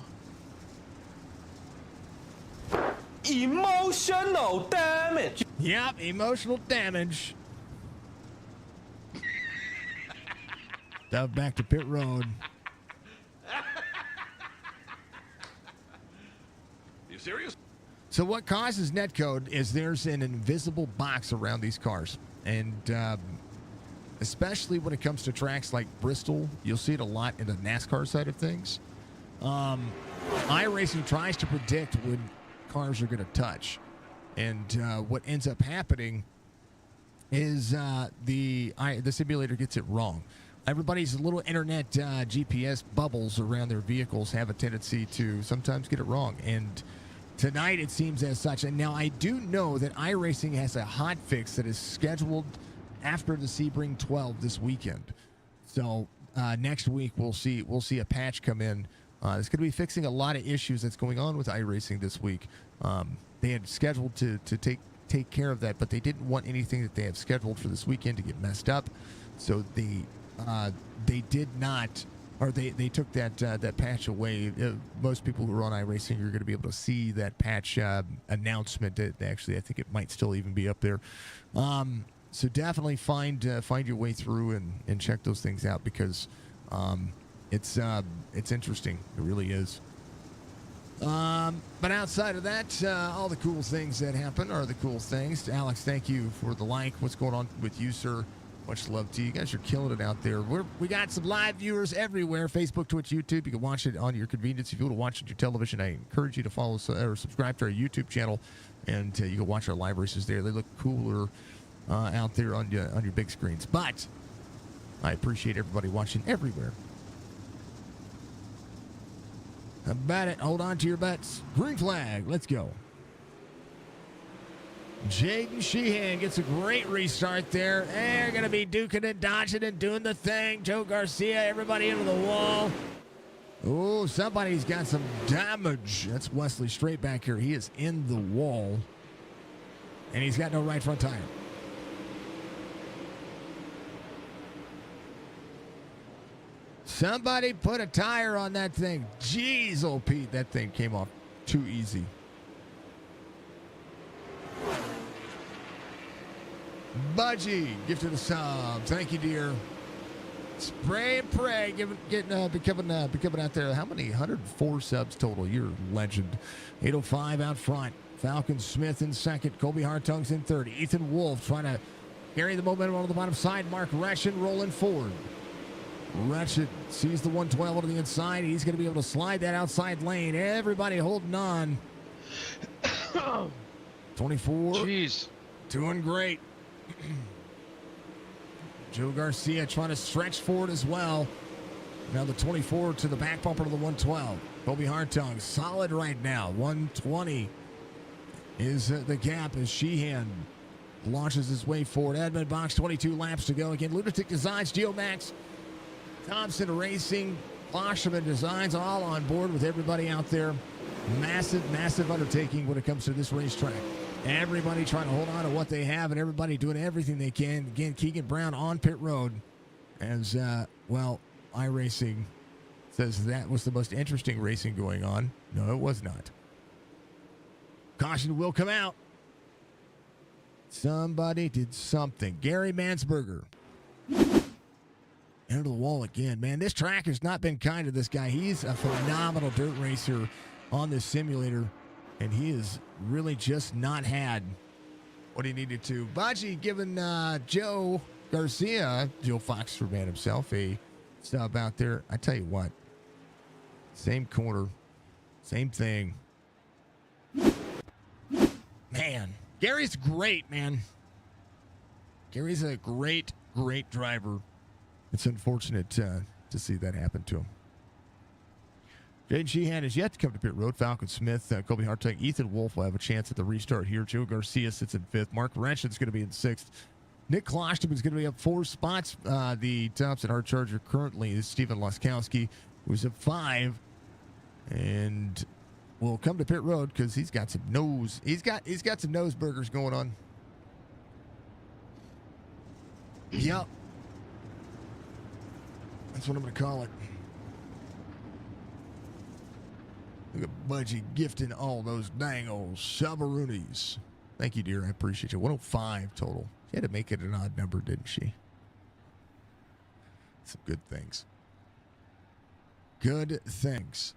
Emotional damage. Yep, emotional damage. Dove back to pit road. You serious? So what causes netcode is there's an invisible box around these cars. And especially when it comes to tracks like Bristol, you'll see it a lot in the NASCAR side of things. iRacing tries to predict when cars are going to touch. And what ends up happening is the simulator gets it wrong. Everybody's little internet GPS bubbles around their vehicles have a tendency to sometimes get it wrong. And tonight it seems as such. And now I do know that iRacing has a hot fix that is scheduled after the Sebring 12 this weekend. So next week we'll see a patch come in. It's going to be fixing a lot of issues that's going on with iRacing this week. They had scheduled to take care of that, but they didn't want anything that they have scheduled for this weekend to get messed up. So they did not, or they took that patch away. Most people who are on iRacing are going to be able to see that patch announcement. Actually, I think it might still even be up there. So definitely find your way through and check those things out because it's interesting. It really is. But outside of that, all the cool things that happen are the cool things. Alex, thank you for the like. What's going on with you, sir? Much love to you. You guys are killing it out there. We got some live viewers everywhere. Facebook, Twitch, YouTube. You can watch it on your convenience. If you want to watch it on your television, I encourage you to follow us or subscribe to our YouTube channel. And you can watch our live races there. They look cooler out there on your big screens. But I appreciate everybody watching everywhere. How about it? Hold on to your butts. Green flag. Let's go. Jaden Sheehan gets a great restart there. They're going to be duking and dodging and doing the thing. Joe Garcia, everybody into the wall. Oh, somebody's got some damage. That's Wesley straight back here. He is in the wall. And he's got no right front tire. Somebody put a tire on that thing. Jeez, oh Pete, that thing came off too easy. Budgie, gift of the sub. Thank you, dear. Spray and pray, becoming out there. How many? 104 subs total. You're a legend. 805 out front. Falcon Smith in second. Colby Hartung's in third. Ethan Wolf trying to carry the momentum on the bottom side. Mark Reschen rolling forward. Reschen sees the 112 on the inside. He's going to be able to slide that outside lane. Everybody holding on. 24. Jeez. Doing great. Joe Garcia trying to stretch forward as well. Now the 24 to the back bumper to the 112. Colby Hartung solid right now. 120 is the gap as Sheehan launches his way forward. Edmund Box, 22 laps to go. Again, Lunatic Designs, Geomax, Thompson Racing, Klosterman Designs, all on board with everybody out there. Massive, massive undertaking when it comes to this racetrack. Everybody trying to hold on to what they have, and everybody doing everything they can. Again, Keegan Brown on pit road as, iRacing says that was the most interesting racing going on. No, it was not. Caution will come out. Somebody did something. Gary Mansberger. Into the wall again. Man, this track has not been kind to this guy. He's a phenomenal dirt racer on this simulator, and he has really just not had what he needed to. Budgie giving Joe Garcia, Joe Foxford man himself, a sub out there. I tell you what, same corner, same thing. Man, Gary's great, man. Gary's a great driver. It's unfortunate to see that happen to him. Jaden Sheehan is yet to come to pit road. Falcon Smith, Kobe Hartog, Ethan Wolf will have a chance at the restart here. Joe Garcia sits in 5th. Mark Wrench's going to be in 6th. Nick Klosterman's going to be up 4 spots. The Thompson Hard Charger currently is Stephen Laskowski, who's at 5. And will come to pit road because he's got some nose. He's got some nose burgers going on. Yep. That's what I'm going to call it. Look at Budgie gifting all those dang old Subaroonis. Thank you, dear. I appreciate you. 105 total. She had to make it an odd number, didn't she? Some good things. Good things.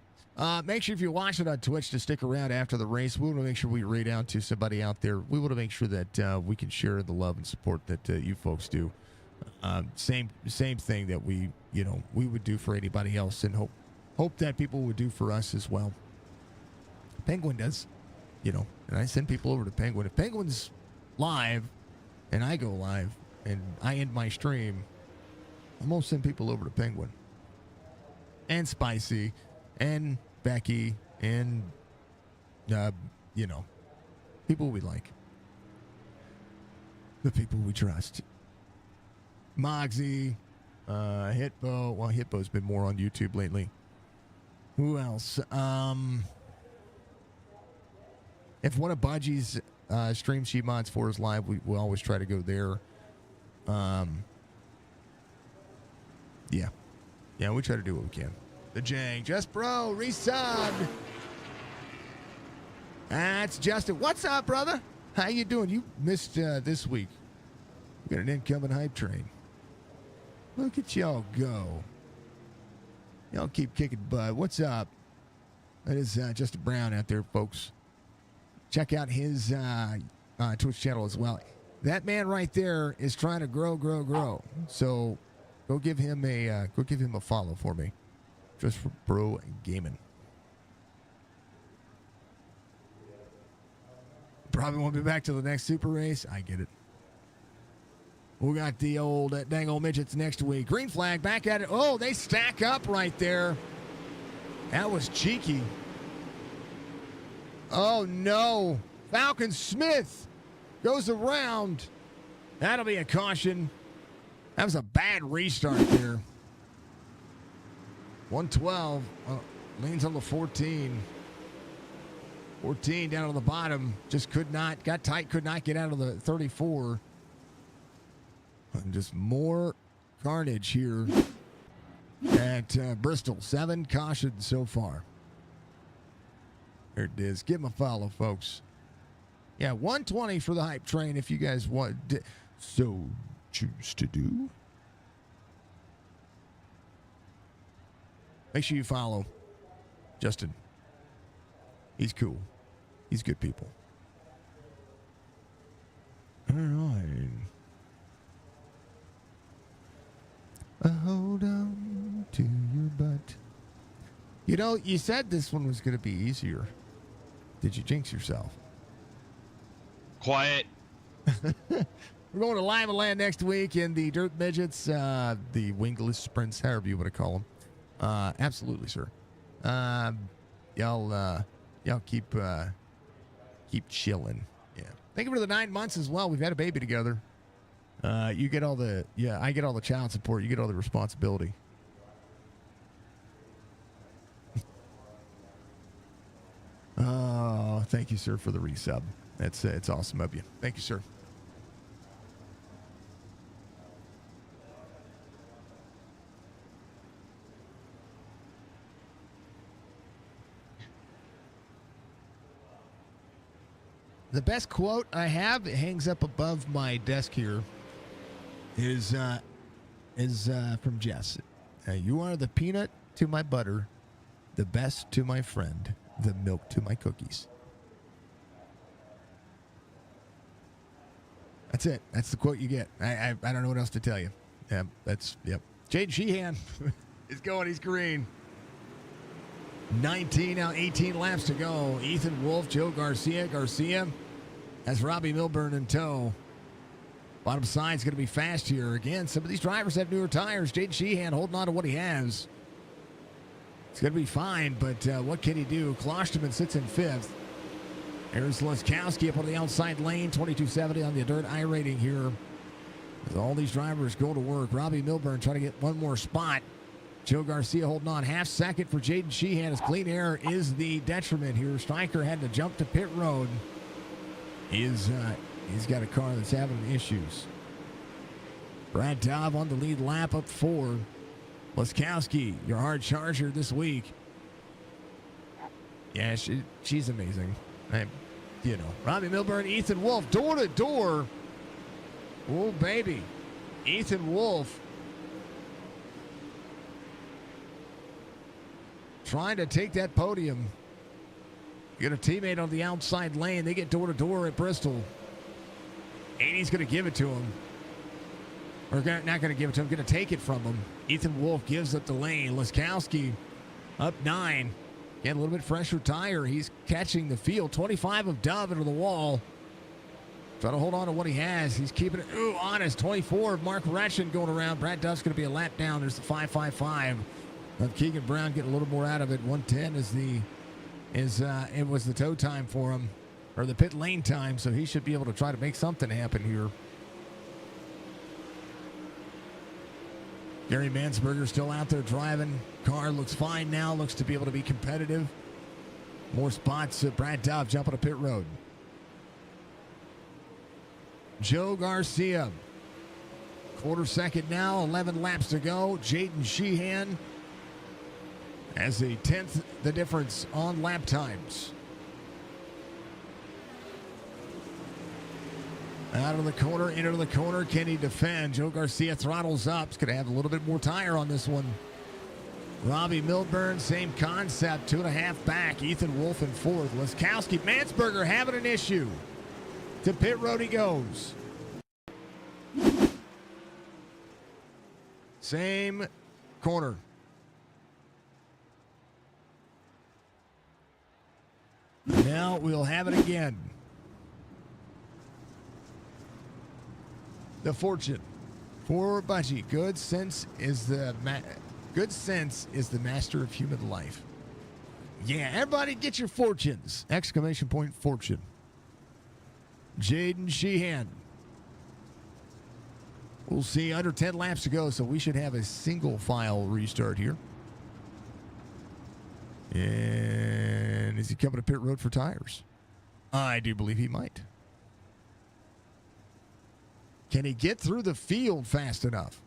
Make sure if you watch it on Twitch to stick around after the race. We want to make sure we read out to somebody out there. We want to make sure that we can share the love and support that you folks do. Same thing that we would do for anybody else, and hope that people would do for us as well. Penguin does, and I send people over to Penguin. If Penguin's live and I go live and I end my stream, I'm going to send people over to Penguin. And Spicy and Becky and, people we like. The people we trust. Mogsy, Hitbo. Well, Hitbo's been more on YouTube lately. Who else? If one of Budgie's stream she mods for is live, we always try to go there. Yeah, we try to do what we can. The Jang, Just Bro, resubbed. That's Justin. What's up, brother? How you doing? You missed this week. We got an incoming hype train. Look at y'all go. Y'all keep kicking butt. What's up? That is Justin Brown out there, folks. Check out his Twitch channel as well. That man right there is trying to grow. So go give him a follow for me. Just for Bro Gaming. Probably won't be back till the next super race. I get it. We got the old dang old midgets next week. Green flag back at it. Oh, they stack up right there. That was cheeky. Oh, no. Falcon Smith goes around. That'll be a caution. That was a bad restart there. 112. Leans on the 14. 14 down on the bottom. Just got tight, could not get out of the 34. And just more carnage here at Bristol. 7 cautions so far. There it is. Give them a follow, folks. Yeah, 120 for the hype train if you guys so choose to do. Make sure you follow Justin. He's cool. He's good people. All right. Hold on to your butt. You said this one was going to be easier. Did you jinx yourself? Quiet. We're going to Lima Land next week in the Dirt Midgets, the Wingless Sprints, however you want to call them. Absolutely, sir. Y'all keep chilling. Yeah. Thank you for the 9 months as well. We've had a baby together. You get all the I get all the child support. You get all the responsibility. Oh, thank you, sir, for the resub. It's awesome of you. Thank you, sir. The best quote I have, it hangs up above my desk here, is from Jess. You are the peanut to my butter, the best to my friend, the milk to my cookies. That's it. That's the quote you get. I don't know what else to tell you. Yeah, yep. Jade Sheehan is going. He's green. 19 now, 18 laps to go. Ethan Wolf, Joe Garcia. Garcia has Robbie Milburn in tow. Bottom side's going to be fast here. Again, some of these drivers have newer tires. Jade Sheehan holding on to what he has. It's going to be fine, but what can he do? Klosterman sits in fifth. There's Leskowski up on the outside lane, 2270 on the dirt iRating here. As all these drivers go to work. Robbie Milburn trying to get one more spot. Joe Garcia holding on half second for Jaden Sheehan as clean air is the detriment here. Stryker had to jump to pit road. He's got a car that's having issues. Brad Dobb on the lead lap up 4. Leskowski, your hard charger this week. Yeah, she's amazing. Robbie Milburn, Ethan Wolf, door to door. Oh, baby. Ethan Wolf trying to take that podium. You got a teammate on the outside lane. They get door to door at Bristol. 80's going to give it to him. Or not going to give it to him, going to take it from him. Ethan Wolf gives up the lane. Leskowski up 9. Again, a little bit fresher tire. He's catching the field. 25 of Dove into the wall. Trying to hold on to what he has. He's keeping it honest. 24 of Mark Retchen going around. Brad Duff's going to be a lap down. There's the 5.55 of Keegan Brown getting a little more out of it. 110 it was the tow time for him, or the pit lane time, so he should be able to try to make something happen here. Gary Mansberger still out there driving. Car looks fine now, looks to be able to be competitive. More spots. Brad Dobb jumping to pit road. Joe Garcia, quarter second now, 11 laps to go. Jaden Sheehan has a 10th the difference on lap times. Out of the corner, into the corner. Can he defend? Joe Garcia throttles up. He's going to have a little bit more tire on this one. Robbie Milburn, same concept. 2.5 back. Ethan Wolf in 4th. Leskowski, Mansberger having an issue. To pit road he goes. Same corner. Now we'll have it again. The fortune for Budgie. Good sense is the master of human life. Yeah, everybody get your fortunes! Exclamation point fortune. Jaden Sheehan. We'll see, under 10 laps to go, so we should have a single file restart here. And is he coming to pit road for tires? I do believe he might. Can he get through the field fast enough?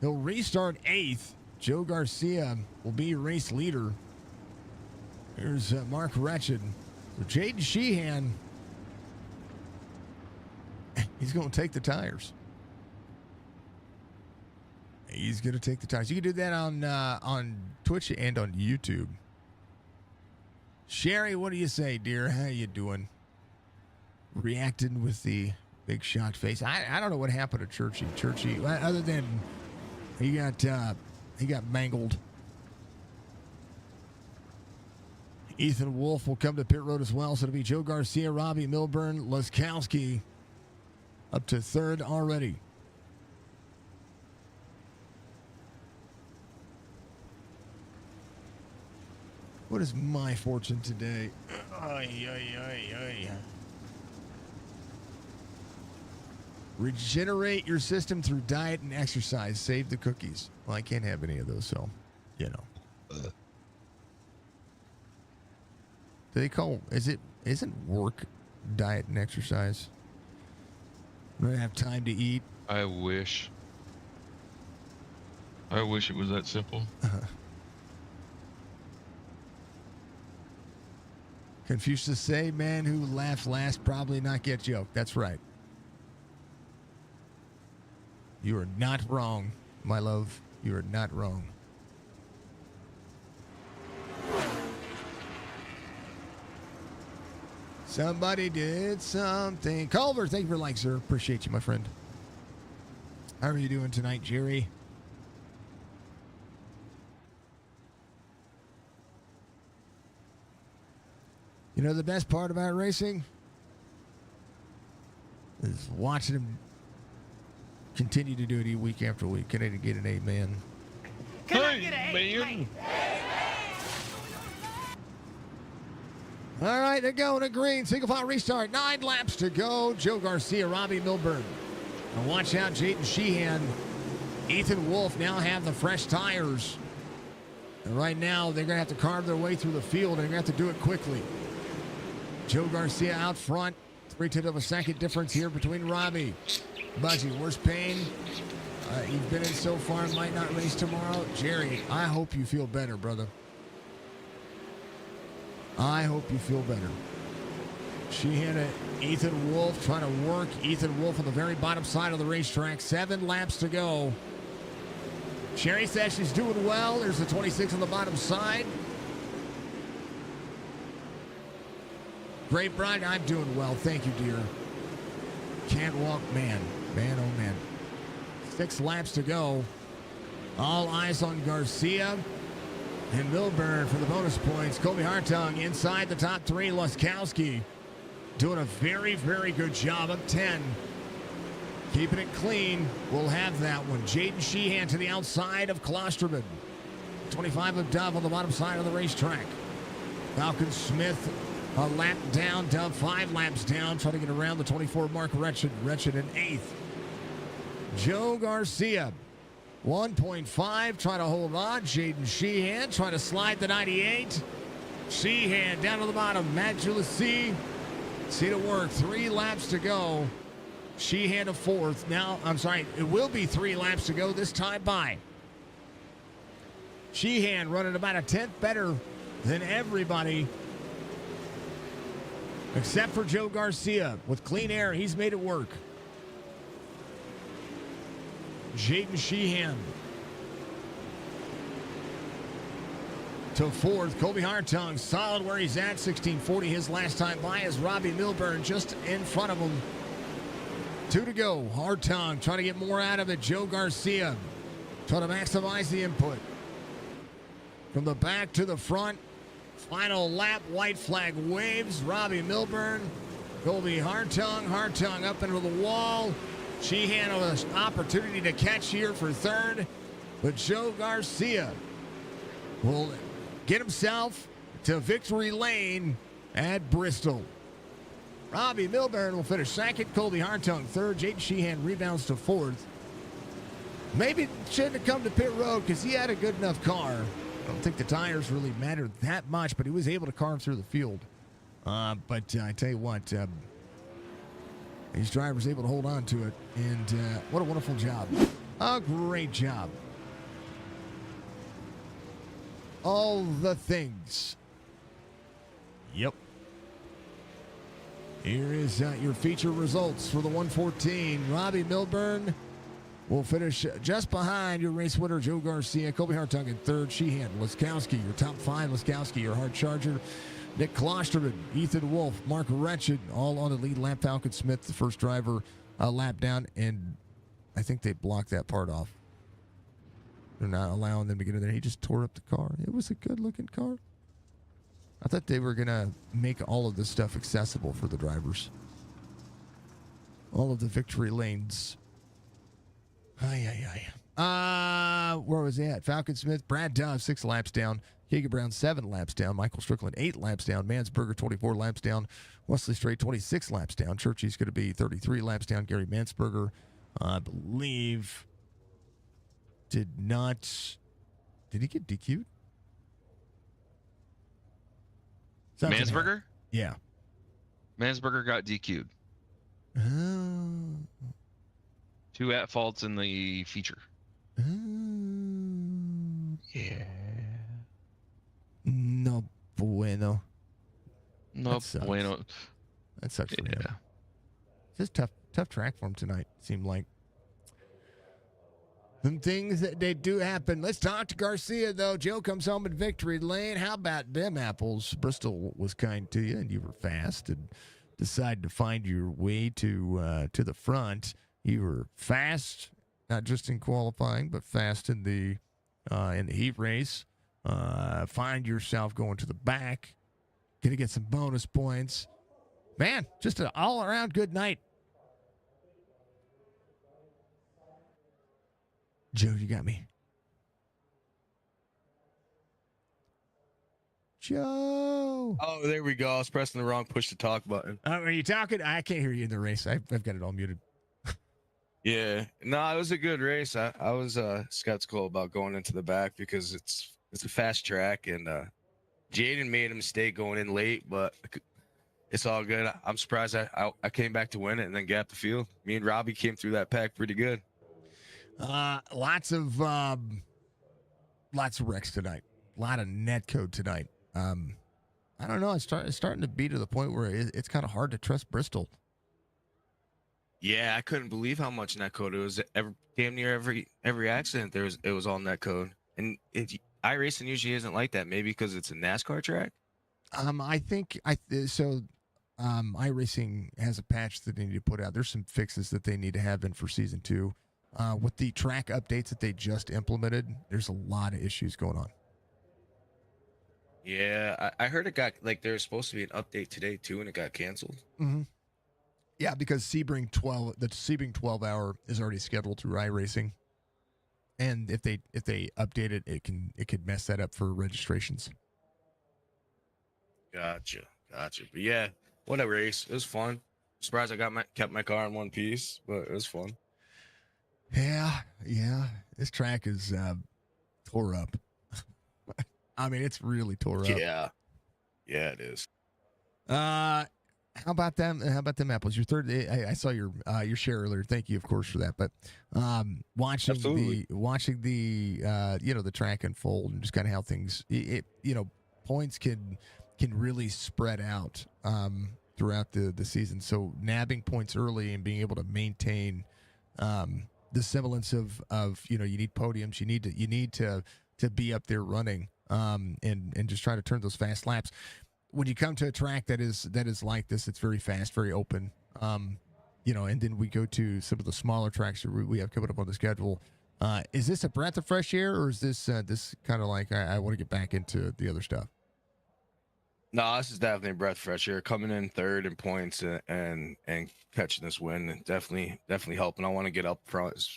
He'll restart 8th. Joe Garcia will be race leader. Here's Mark Retchen. So Jaden Sheehan, he's going to take the tires. He's going to take the tires. You can do that on Twitch and on YouTube. Sherry, what do you say, dear? How you doing? Reacting with the big shot face. I don't know what happened to Churchy. Churchy, other than he got mangled. Ethan Wolf will come to pit road as well. So it'll be Joe Garcia, Robbie Milburn, Leskowski up to 3rd already. What is my fortune today? Regenerate your system through diet and exercise. Save the cookies. Well, I can't have any of those, so, Do they call, isn't work diet and exercise? I don't have time to eat. I wish. I wish it was that simple. Confucius say, man who laughs last probably not get joke. That's right. You are not wrong, my love. You are not wrong. Somebody did something. Culver, thank you for like, sir. Appreciate you, my friend. How are you doing tonight, Jerry? You know the best part about racing is watching him continue to do it week after week. Can I get an amen? Can I get an amen? All right, they're going to green. Single file restart. 9 laps to go. Joe Garcia, Robbie Milburn. Now watch out, Jaden Sheehan. Ethan Wolf now have the fresh tires. And right now, they're going to have to carve their way through the field, and they're going to have to do it quickly. Joe Garcia out front. 3/10 of a second difference here between Robbie. Budgie, worst pain you've been in so far. Might not race tomorrow. Jerry, I hope you feel better, brother. I hope you feel better. Sheehan, Ethan Wolf trying to work. Ethan Wolf on the very bottom side of the racetrack. 7 laps to go. Sherry says she's doing well. There's the 26 on the bottom side. Great Brian, I'm doing well. Thank you, dear. Can't walk, man. Man, oh, man. 6 laps to go. All eyes on Garcia and Milburn for the bonus points. Kobe Hartung inside the top 3. Laskowski doing a very, very good job. Up 10. Keeping it clean. We'll have that one. Jaden Sheehan to the outside of Klosterman. 25 of Dove on the bottom side of the racetrack. Falcon Smith a lap down. Dove 5 laps down. Trying to get around the 24 mark. Wretched in 8th. Joe Garcia 1.5 trying to hold on. Jaden Sheehan trying to slide the 98. Sheehan down to the bottom. Matt Julissi see to work. 3 laps to go. Sheehan to 4th. Now, I'm sorry, it will be 3 laps to go this time by. Sheehan running about a 10th better than everybody except for Joe Garcia. With clean air, he's made it work. Jaden Sheehan to 4th. Kobe Hartung solid where he's at. 1640 his last time by as Robbie Milburn just in front of him. 2 to go. Hartung trying to get more out of it. Joe Garcia trying to maximize the input. From the back to the front. Final lap. White flag waves. Robbie Milburn. Kobe Hartung. Hartung up into the wall. Sheehan with an opportunity to catch here for 3rd. But Joe Garcia will get himself to victory lane at Bristol. Robbie Milburn will finish 2nd. Colby Hartung 3rd. Jaden Sheehan rebounds to 4th. Maybe shouldn't have come to pit road because he had a good enough car. I don't think the tires really mattered that much, but he was able to carve through the field. But I tell you what, these drivers able to hold on to it, and what a wonderful job. A great job. All the things. Yep. Here is your feature results for the 114. Robbie Milburn will finish just behind your race winner, Joe Garcia. Kobe Hartung in 3rd. Sheehan, Laskowski, your top 5. Laskowski, your hard charger. Nick Klosterman, Ethan Wolf, Mark Wretched, all on the lead lap. Falcon Smith, the first driver, lap down, and I think they blocked that part off. They're not allowing them to get in there. He just tore up the car. It was a good-looking car. I thought they were going to make all of this stuff accessible for the drivers. All of the victory lanes. Where was he at? Falcon Smith, Brad Dove, 6 laps down. Keegan Brown, 7 laps down. Michael Strickland, 8 laps down. Mansberger, 24 laps down. Wesley Strait, 26 laps down. Churchy's going to be 33 laps down. Gary Mansberger, I believe, did he get DQ'd? Something happened. Mansberger? Yeah. Mansberger got DQ'd. Oh. 2 at faults in the feature. Yeah. No bueno. No That sucks. bueno. That sucks for him. Yeah. Just tough track for him tonight. Seemed like some things that they do happen. Let's talk to Garcia though. Joe comes home in victory lane. How about them apples? Bristol was kind to you, and you were fast and decided to find your way to the front. You were fast, not just in qualifying, but fast in the heat race. Find yourself going to the back. Gonna get some bonus points. Man, just an all-around good night. Joe, you got me. Joe. Oh, there we go. I was pressing the wrong push to talk button. Are you talking? I can't hear you in the race. I've got it all muted. Yeah. No, it was a good race. I was skeptical about going into the back because it's a fast track, and Jaden made a mistake going in late, but it's all good. I'm surprised I came back to win it and then gapped the field. Me and Robbie came through that pack pretty good. Lots of wrecks tonight. A lot of net code tonight. I don't know. It's starting to be to the point where it's kind of hard to trust Bristol. Yeah, I couldn't believe how much netcode it was. Damn near every accident it was all netcode. And iRacing usually isn't like that. Maybe because it's a NASCAR track. I think iRacing has a patch that they need to put out. There's some fixes that they need to have in for season 2. With the track updates that they just implemented, there's a lot of issues going on. Yeah, I heard it got there was supposed to be an update today too, and it got canceled. Mm-hmm. Yeah, because the Sebring 12 hour is already scheduled through iRacing, and if they update it, it could mess that up for registrations. Gotcha. But yeah, what a race! It was fun. Surprised I kept my car in one piece, but it was fun. Yeah. This track is tore up. I mean, it's really tore up. Yeah, it is. How about them? How about them apples? Your third. I saw your share earlier. Thank you, of course, for that. But watching the track unfold and just kind of how things, points can really spread out throughout the season. So nabbing points early and being able to maintain the semblance of you need podiums. You need to be up there running and just try to turn those fast laps. When you come to a track that is like this, it's very fast, very open. And then we go to some of the smaller tracks that we have coming up on the schedule. Is this a breath of fresh air, or is this kind of like I want to get back into the other stuff? No, this is definitely a breath of fresh air. Coming in third in points and catching this win, and definitely helping. I want to get up front as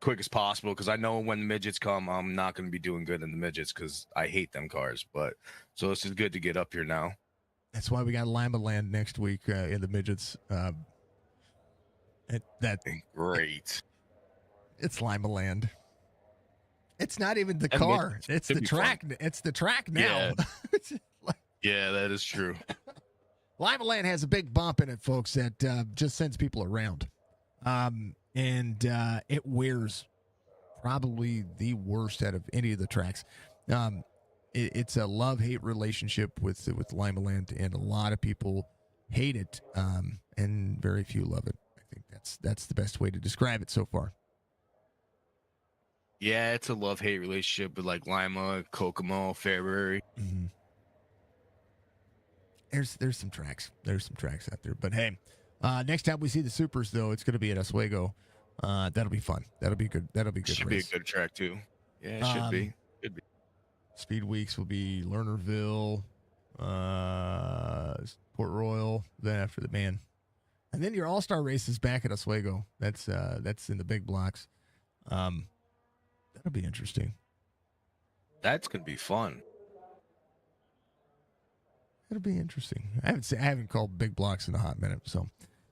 quick as possible because I know when the midgets come, I'm not going to be doing good in the midgets because I hate them cars. But so this is good to get up here now. That's why we got Lima Land next week in the midgets. Great. It's Lima Land. It's not even the car. It's the track. Fun. It's the track now. Yeah, that is true. Lima Land has a big bump in it, folks, that just sends people around. And it wears probably the worst out of any of the tracks. It's a love-hate relationship with Lima Land, and a lot of people hate it, and very few love it. I think that's the best way to describe it so far. Yeah, it's a love-hate relationship with Lima, Kokomo, Fairbury. Mm-hmm. There's some tracks. There's some tracks out there. But hey, next time we see the Supers, though, it's going to be at Oswego. That'll be fun. That'll be good. That'll be good. Should race. Be a good track too. Yeah, it should be. Could be. Speed weeks will be Lernerville, Port Royal. Then after the man, and then your All-Star race is back at Oswego. That's in the big blocks. That'll be interesting. That's gonna be fun. It'll be interesting. I haven't called big blocks in a hot minute, so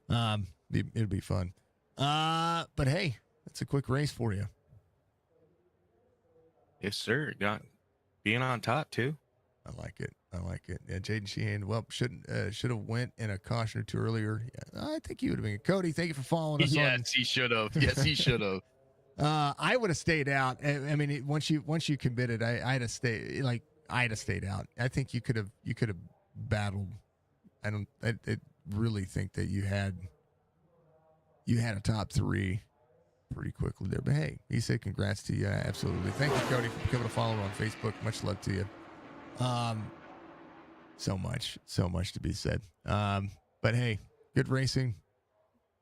it'll be fun. But hey, it's a quick race for you. Yes, sir. Got being on top too. I like it. I like it. Yeah, Jaden Sheehan. Well, should have went in a caution or two earlier. Yeah, I think he would have been. Cody, thank you for following us. Yes, he should have. Yes, he should have. I would have stayed out. I mean, once you committed, I'd have stayed. Like I'd have stayed out. I think you could have battled. I really think that you had a top three pretty quickly there. But hey, he said congrats to you. Absolutely. Thank you, Cody, for becoming a follower on Facebook. Much love to you. So much to be said. But hey, good racing.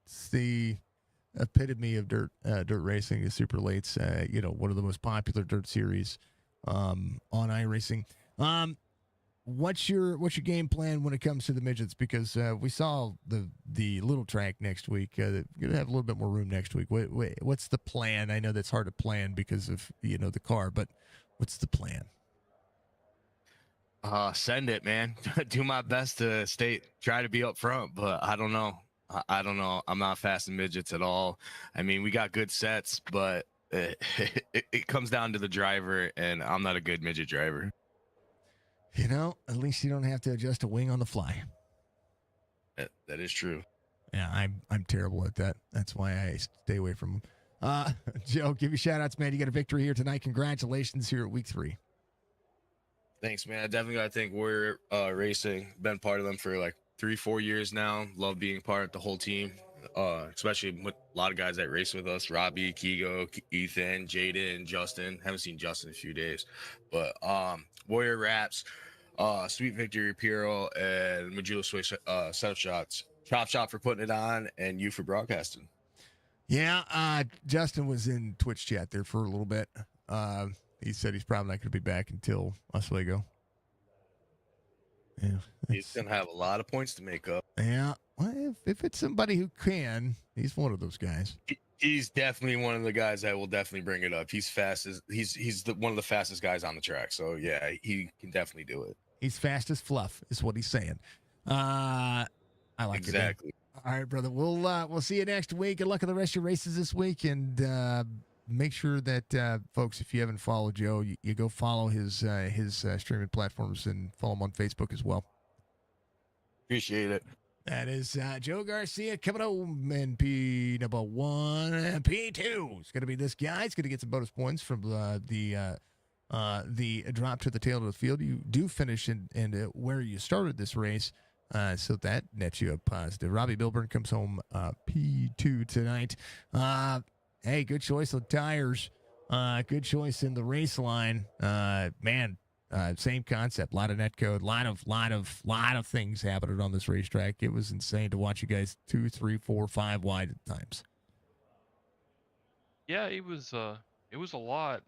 It's the epitome of dirt racing is super lates. One of the most popular dirt series on iRacing. What's your game plan when it comes to the midgets? Because we saw the little track next week. Gonna have a little bit more room next week. What's the plan? I know that's hard to plan because of the car, but what's the plan? Send it, man. Do my best to try to be up front, but I don't know. I don't know. I'm not fast in midgets at all. I mean, we got good sets, but it comes down to the driver, and I'm not a good midget driver. At least you don't have to adjust a wing on the fly. That is true. Yeah, I'm terrible at that. That's why I stay away from them. Joe, give you shout outs, man. You got a victory here tonight. Congratulations here at week 3. Thanks, man. I definitely got to thank Warrior Racing. Been part of them for like 3-4 years now. Love being part of the whole team, especially with a lot of guys that race with us. Robbie, Kigo, Ethan, Jaden, Justin. Haven't seen Justin in a few days. But Warrior Raps, Sweet Victory Apparel, and Majula Switch Setup Shots. Chop Shop for putting it on, and you for broadcasting. Yeah, Justin was in Twitch chat there for a little bit. He said he's probably not going to be back until Oswego. Yeah, he's going to have a lot of points to make up. Yeah, well, if it's somebody who can, he's one of those guys. He's definitely one of the guys that will definitely bring it up. He's fast as he's one of the fastest guys on the track. So yeah, he can definitely do it. He's fast as fluff, is what he's saying. I like exactly. it. All right, brother. We'll see you next week. Good luck on the rest of your races this week, and make sure that folks, if you haven't followed Joe, you go follow his streaming platforms and follow him on Facebook as well. Appreciate it. That is Joe Garcia coming home in P number 1. P2 is going to be this guy. He's going to get some bonus points from the drop to the tail of the field. You do finish in where you started this race, so that nets you a positive. Robbie Bilburn comes home P2 tonight. Hey, good choice of tires. Good choice in the race line. Man, same concept. A lot of net code. Lot of things happening on this racetrack. It was insane to watch you guys 2, 3, 4, 5 wide at times. Yeah, it was a lot.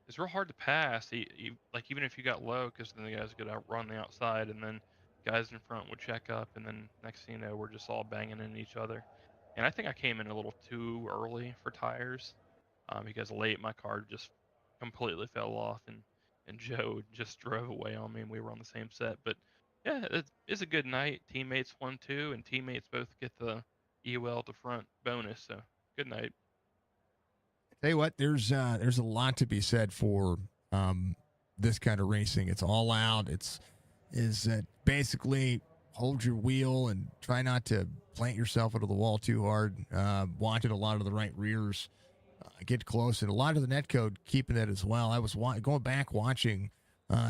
It's real hard to pass. Like even if you got low, because then the guys would outrun the outside, and then guys in front would check up, and then next thing you know, we're just all banging into each other. And I think I came in a little too early for tires, because late my car just completely fell off, and Joe just drove away on me, and we were on the same set. But yeah, it's a good night. Teammates won too, and teammates both get the EOL to front bonus. So good night. Tell you what, there's a lot to be said for this kind of racing. It's all out. Is basically hold your wheel and try not to plant yourself into the wall too hard. Watching a lot of the right rears get close, and a lot of the net code keeping it as well. I was going back watching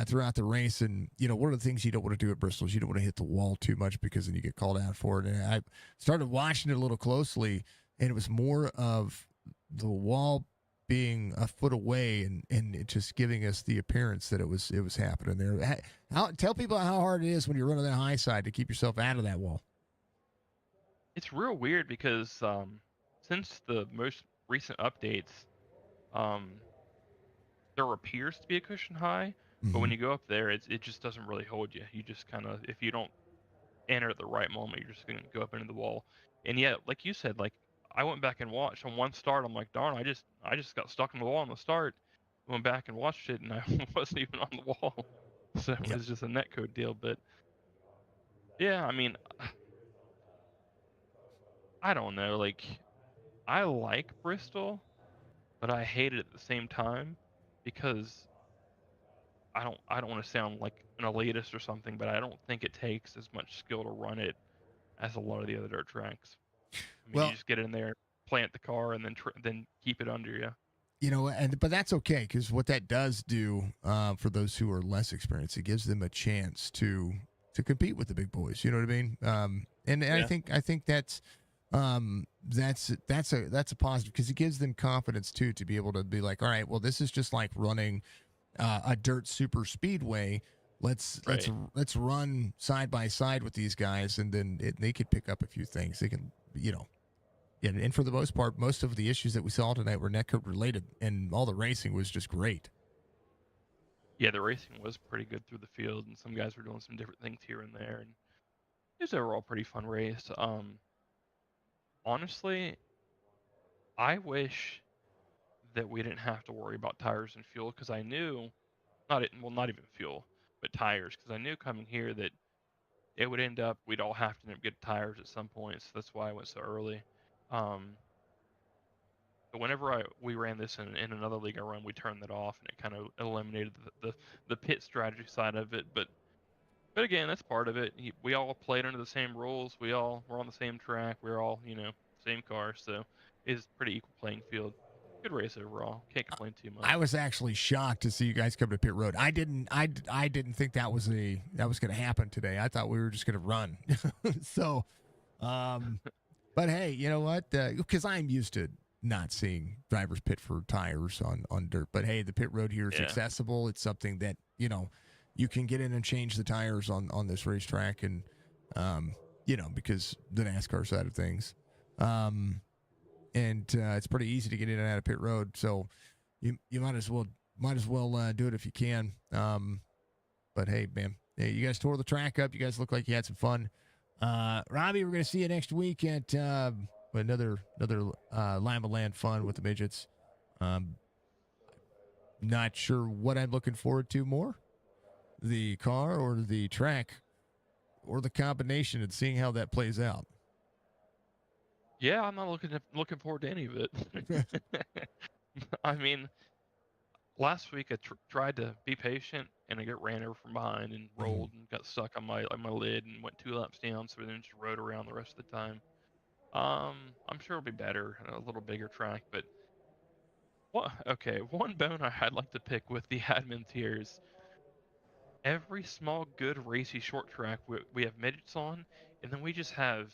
throughout the race, and one of the things you don't want to do at Bristol is you don't want to hit the wall too much, because then you get called out for it. And I started watching it a little closely, and it was more of the wall being a foot away and it just giving us the appearance that it was happening there. Tell people how hard it is when you're running that high side to keep yourself out of that wall. It's real weird because since the most recent updates, there appears to be a cushion high, but when you go up there, it just doesn't really hold you. You just kind of, if you don't enter at the right moment, you're just going to go up into the wall. And yet, like you said, like I went back and watched on one start. I'm like, darn, I just got stuck in the wall on the start. Went back and watched it, and I wasn't even on the wall. So it was just a netcode deal. But yeah, I mean, I don't know. Like, I like Bristol, but I hate it at the same time because I don't want to sound like an elitist or something, but I don't think it takes as much skill to run it as a lot of the other dirt tracks. I mean, you Well, just get in there, plant the car, and then keep it under you. but that's okay because what that does do for those who are less experienced, it gives them a chance to compete with the big boys. You know what I mean? And Yeah. I think that's a positive because it gives them confidence too to be able to be like, all right, well, this is just like running a dirt super speedway. Right. Let's run side by side with these guys, and then they could pick up a few things. They can, and for the most part, most of the issues that we saw tonight were netcode related, and all the racing was just great. Yeah, the racing was pretty good through the field, and some guys were doing some different things here and there, and it was overall pretty fun race. Honestly, I wish that we didn't have to worry about tires and fuel because I knew not even fuel, but tires because I knew coming here that it would end up we'd all have to end up getting tires at some point. So that's why I went so early. Um, but whenever we ran this in another league I run, we turned that off and it kind of eliminated the pit strategy side of it. But again, that's part of it. We all played under the same rules. We all were on the same track. We are all same car. So it's pretty equal playing field. Good race overall. Can't complain too much. I was actually shocked to see you guys come to pit road. I didn't think that was going to happen today. I thought we were just going to run. So, but hey, you know what? Because I'm used to not seeing drivers pit for tires on dirt. But hey, the pit road here is Yeah. accessible. It's something that you can get in and change the tires on this racetrack, and because the NASCAR side of things. And it's pretty easy to get in and out of pit road. So you might as well do it if you can. But hey, man, hey, you guys tore the track up. You guys look like you had some fun. Robbie, we're gonna see you next week at another Lima Land fun with the midgets. Not sure what I'm looking forward to more, the car or the track, or the combination, and seeing how that plays out. Yeah, I'm not looking forward to any of it. I mean, last week I tried to be patient and I got ran over from behind and rolled and got stuck on my lid and went 2 laps down, so then just rode around the rest of the time. I'm sure it'll be better and a little bigger track, but what? Okay, one bone I'd like to pick with the admin tiers. Every small, good, racy short track we have midgets on, and then we just have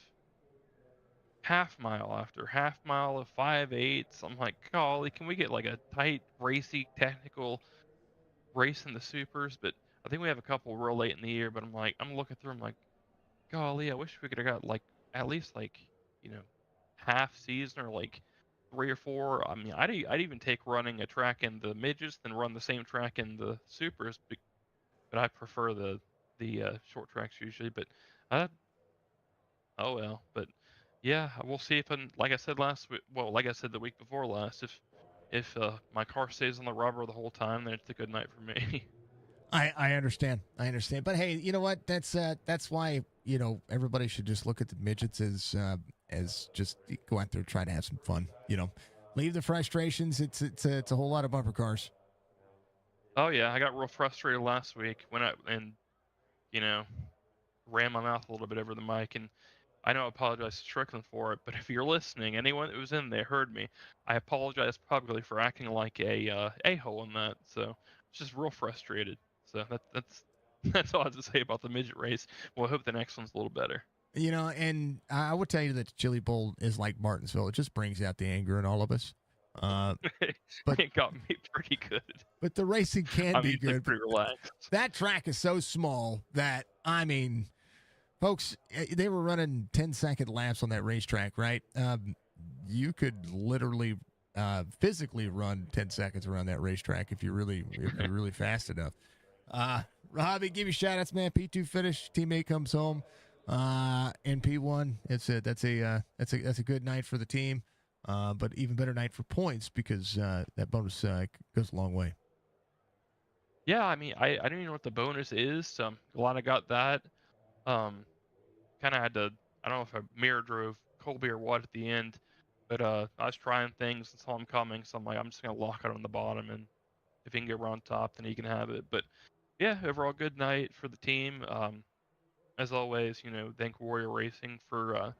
half mile after half mile of 5/8. I'm like, golly, can we get like a tight, racy, technical race in the supers? But I think we have a couple real late in the year. But I'm looking through. I'm like, golly, I wish we could have got like at least like you know half season or like 3 or 4. I mean, I'd even take running a track in the midgets than run the same track in the supers. But I prefer the short tracks usually. But uh, oh well. But yeah, we'll see if like I said last week. Well, like I said the week before last, if my car stays on the rubber the whole time, then it's a good night for me. I understand. I understand. But hey, you know what? That's why everybody should just look at the midgets as just go out there and try to have some fun. Leave the frustrations. It's a whole lot of bumper cars. Oh yeah, I got real frustrated last week when I and you know ran my mouth a little bit over the mic, and I know I apologize to Strickland for it, but if you're listening, anyone that was in there heard me. I apologize publicly for acting like a hole in that. So it's just real frustrated. So that's that's all I have to say about the midget race. Well, I hope the next one's a little better. And I would tell you that the Chili Bowl is like Martinsville. It just brings out the anger in all of us. But It got me pretty good. but the racing can I'm be usually good. pretty relaxed. That track is so small that folks, they were running 10-second laps on that racetrack, right? You could literally physically run 10 seconds around that racetrack if you're really fast enough. Robbie, give you shout outs, man. P2 finish, teammate comes home. And P1, that's a good night for the team. But even better night for points because that bonus goes a long way. Yeah, I mean, I don't even know what the bonus is. So I'm glad I got that. Um, kind of had to. I don't know if I mirror drove Colby or what at the end, but I was trying things and saw him coming, so I'm like, I'm just gonna lock it on the bottom, and if he can get around top, then he can have it. But yeah, overall good night for the team. As always, thank Warrior Racing for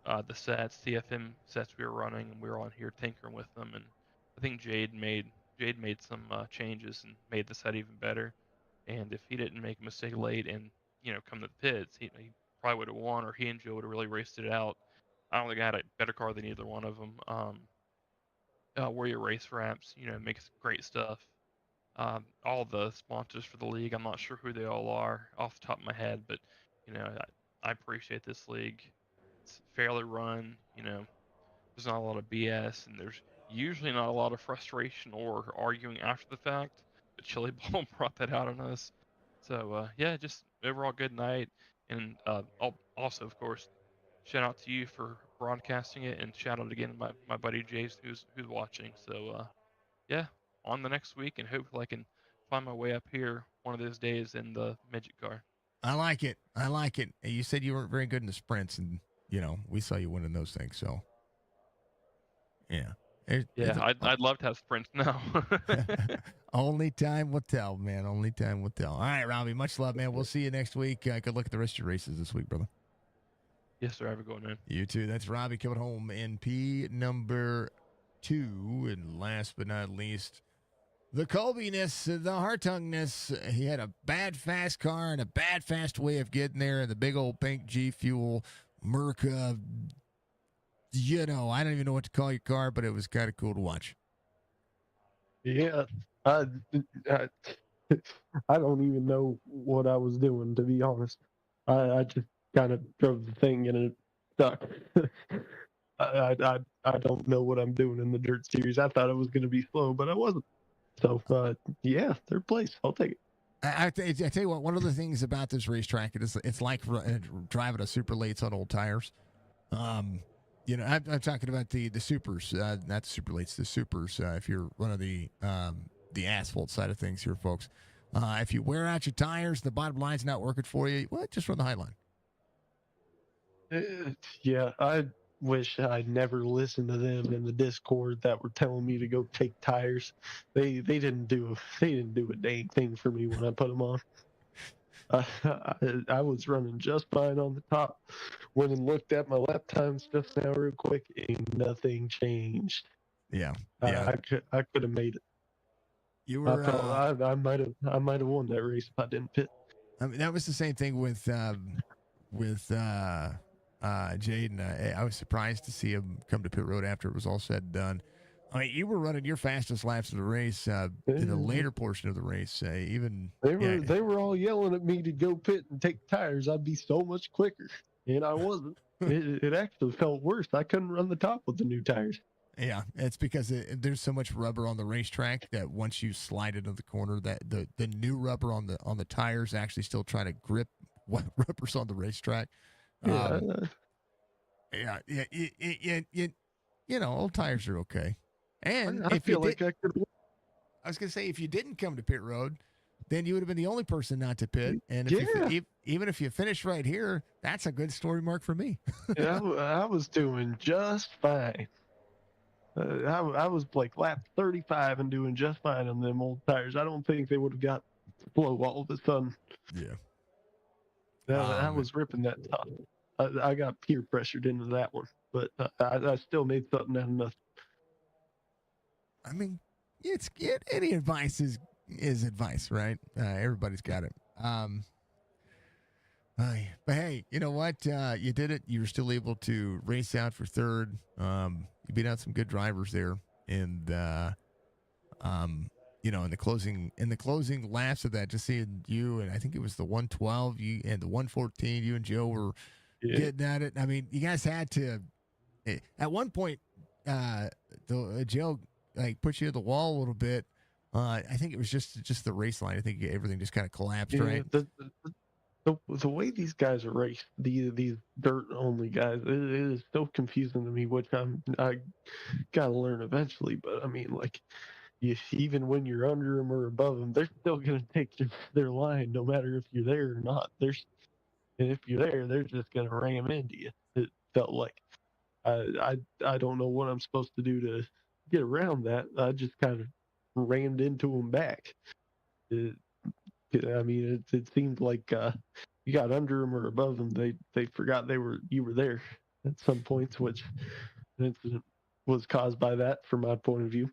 the sets, CFM sets we were running, and we were on here tinkering with them. And I think Jade made some changes and made the set even better. And if he didn't make a mistake late and come to the pits, he probably would have won, or he and Joe would have really raced it out. I don't think I had a better car than either one of them. Warrior Race Wraps, makes great stuff. All the sponsors for the league, I'm not sure who they all are off the top of my head, but I appreciate this league. It's fairly run. There's not a lot of BS, and there's usually not a lot of frustration or arguing after the fact. But Chili Ball brought that out on us. So yeah, just overall good night, and also of course, shout out to you for broadcasting it, and shout out again to my buddy Jace who's watching. So yeah, on the next week, and hopefully I can find my way up here one of those days in the midget car. I like it. I like it. You said you weren't very good in the sprints, and we saw you winning those things. So yeah. I'd love to have sprints now. Only time will tell, man. Only time will tell. All right, Robbie. Much love, man. We'll see you next week. Good luck at the rest of your races this week, brother. Yes, sir. Have a good one, man. You too. That's Robbie coming home in P number 2. And last but not least, the Colbiness, the Hartungness. He had a bad fast car and a bad fast way of getting there, and the big old pink G Fuel Merca. I don't even know what to call your car, but it was kind of cool to watch. Yeah, I don't even know what I was doing, to be honest. I just kind of drove the thing and it stuck. I don't know what I'm doing in the dirt series. I thought it was going to be slow, but I wasn't. So yeah, third place. I'll take it. I tell you what, one of the things about this racetrack, it's like driving a super lates on old tires. I'm talking about the supers, not the super lates, the supers. If you're running the asphalt side of things here, folks, if you wear out your tires, the bottom line's not working for you. Well, just run the high line. Yeah, I wish I'd never listened to them in the Discord that were telling me to go take tires. They didn't do a dang thing for me when I put them on. I was running just fine on the top. Went and looked at my lap times just now real quick, and nothing changed. Yeah. I could have made it. You were. I might have won that race if I didn't pit. I mean, that was the same thing with Jaden. I was surprised to see him come to pit road after it was all said and done. I mean, you were running your fastest laps of the race in the later portion of the race. They were all yelling at me to go pit and take tires. I'd be so much quicker, and I wasn't. It actually felt worse. I couldn't run the top with the new tires. Yeah, it's because there's so much rubber on the racetrack that once you slide into the corner, that the new rubber on the tires actually still try to grip what rubber's on the racetrack. Old tires are okay. And I feel like I could. I was gonna say, if you didn't come to pit road, then you would have been the only person not to pit. And even if you finish right here, that's a good story mark for me. I was doing just fine. I was like lap 35 and doing just fine on them old tires. I don't think they would have got slow all of a sudden. Yeah. I was ripping that top. I got peer pressured into that one, but I still made something out of nothing. I mean, any advice is advice, right? Everybody's got it. But hey, you know what? You did it. You were still able to race out for third. You beat out some good drivers there, and in the closing laps of that, just seeing you, and I think it was the 112 and the 114. You and Joe were getting at it. I mean, you guys had to. At one point, Joe pushed you to the wall a little bit. I think it was just the race line. I think everything just kind of collapsed, right? The way these guys are raced, these dirt only guys, it is so confusing to me, which I gotta learn eventually. But I mean, even when you're under them or above them, they're still gonna take their line, no matter if you're there or not. And if you're there, they're just gonna ram into you. It felt like I don't know what I'm supposed to do to get around that. I just kind of rammed into them back. It, I mean, it seemed like you got under them or above them. They forgot you were there at some points, which an incident was caused by that from my point of view.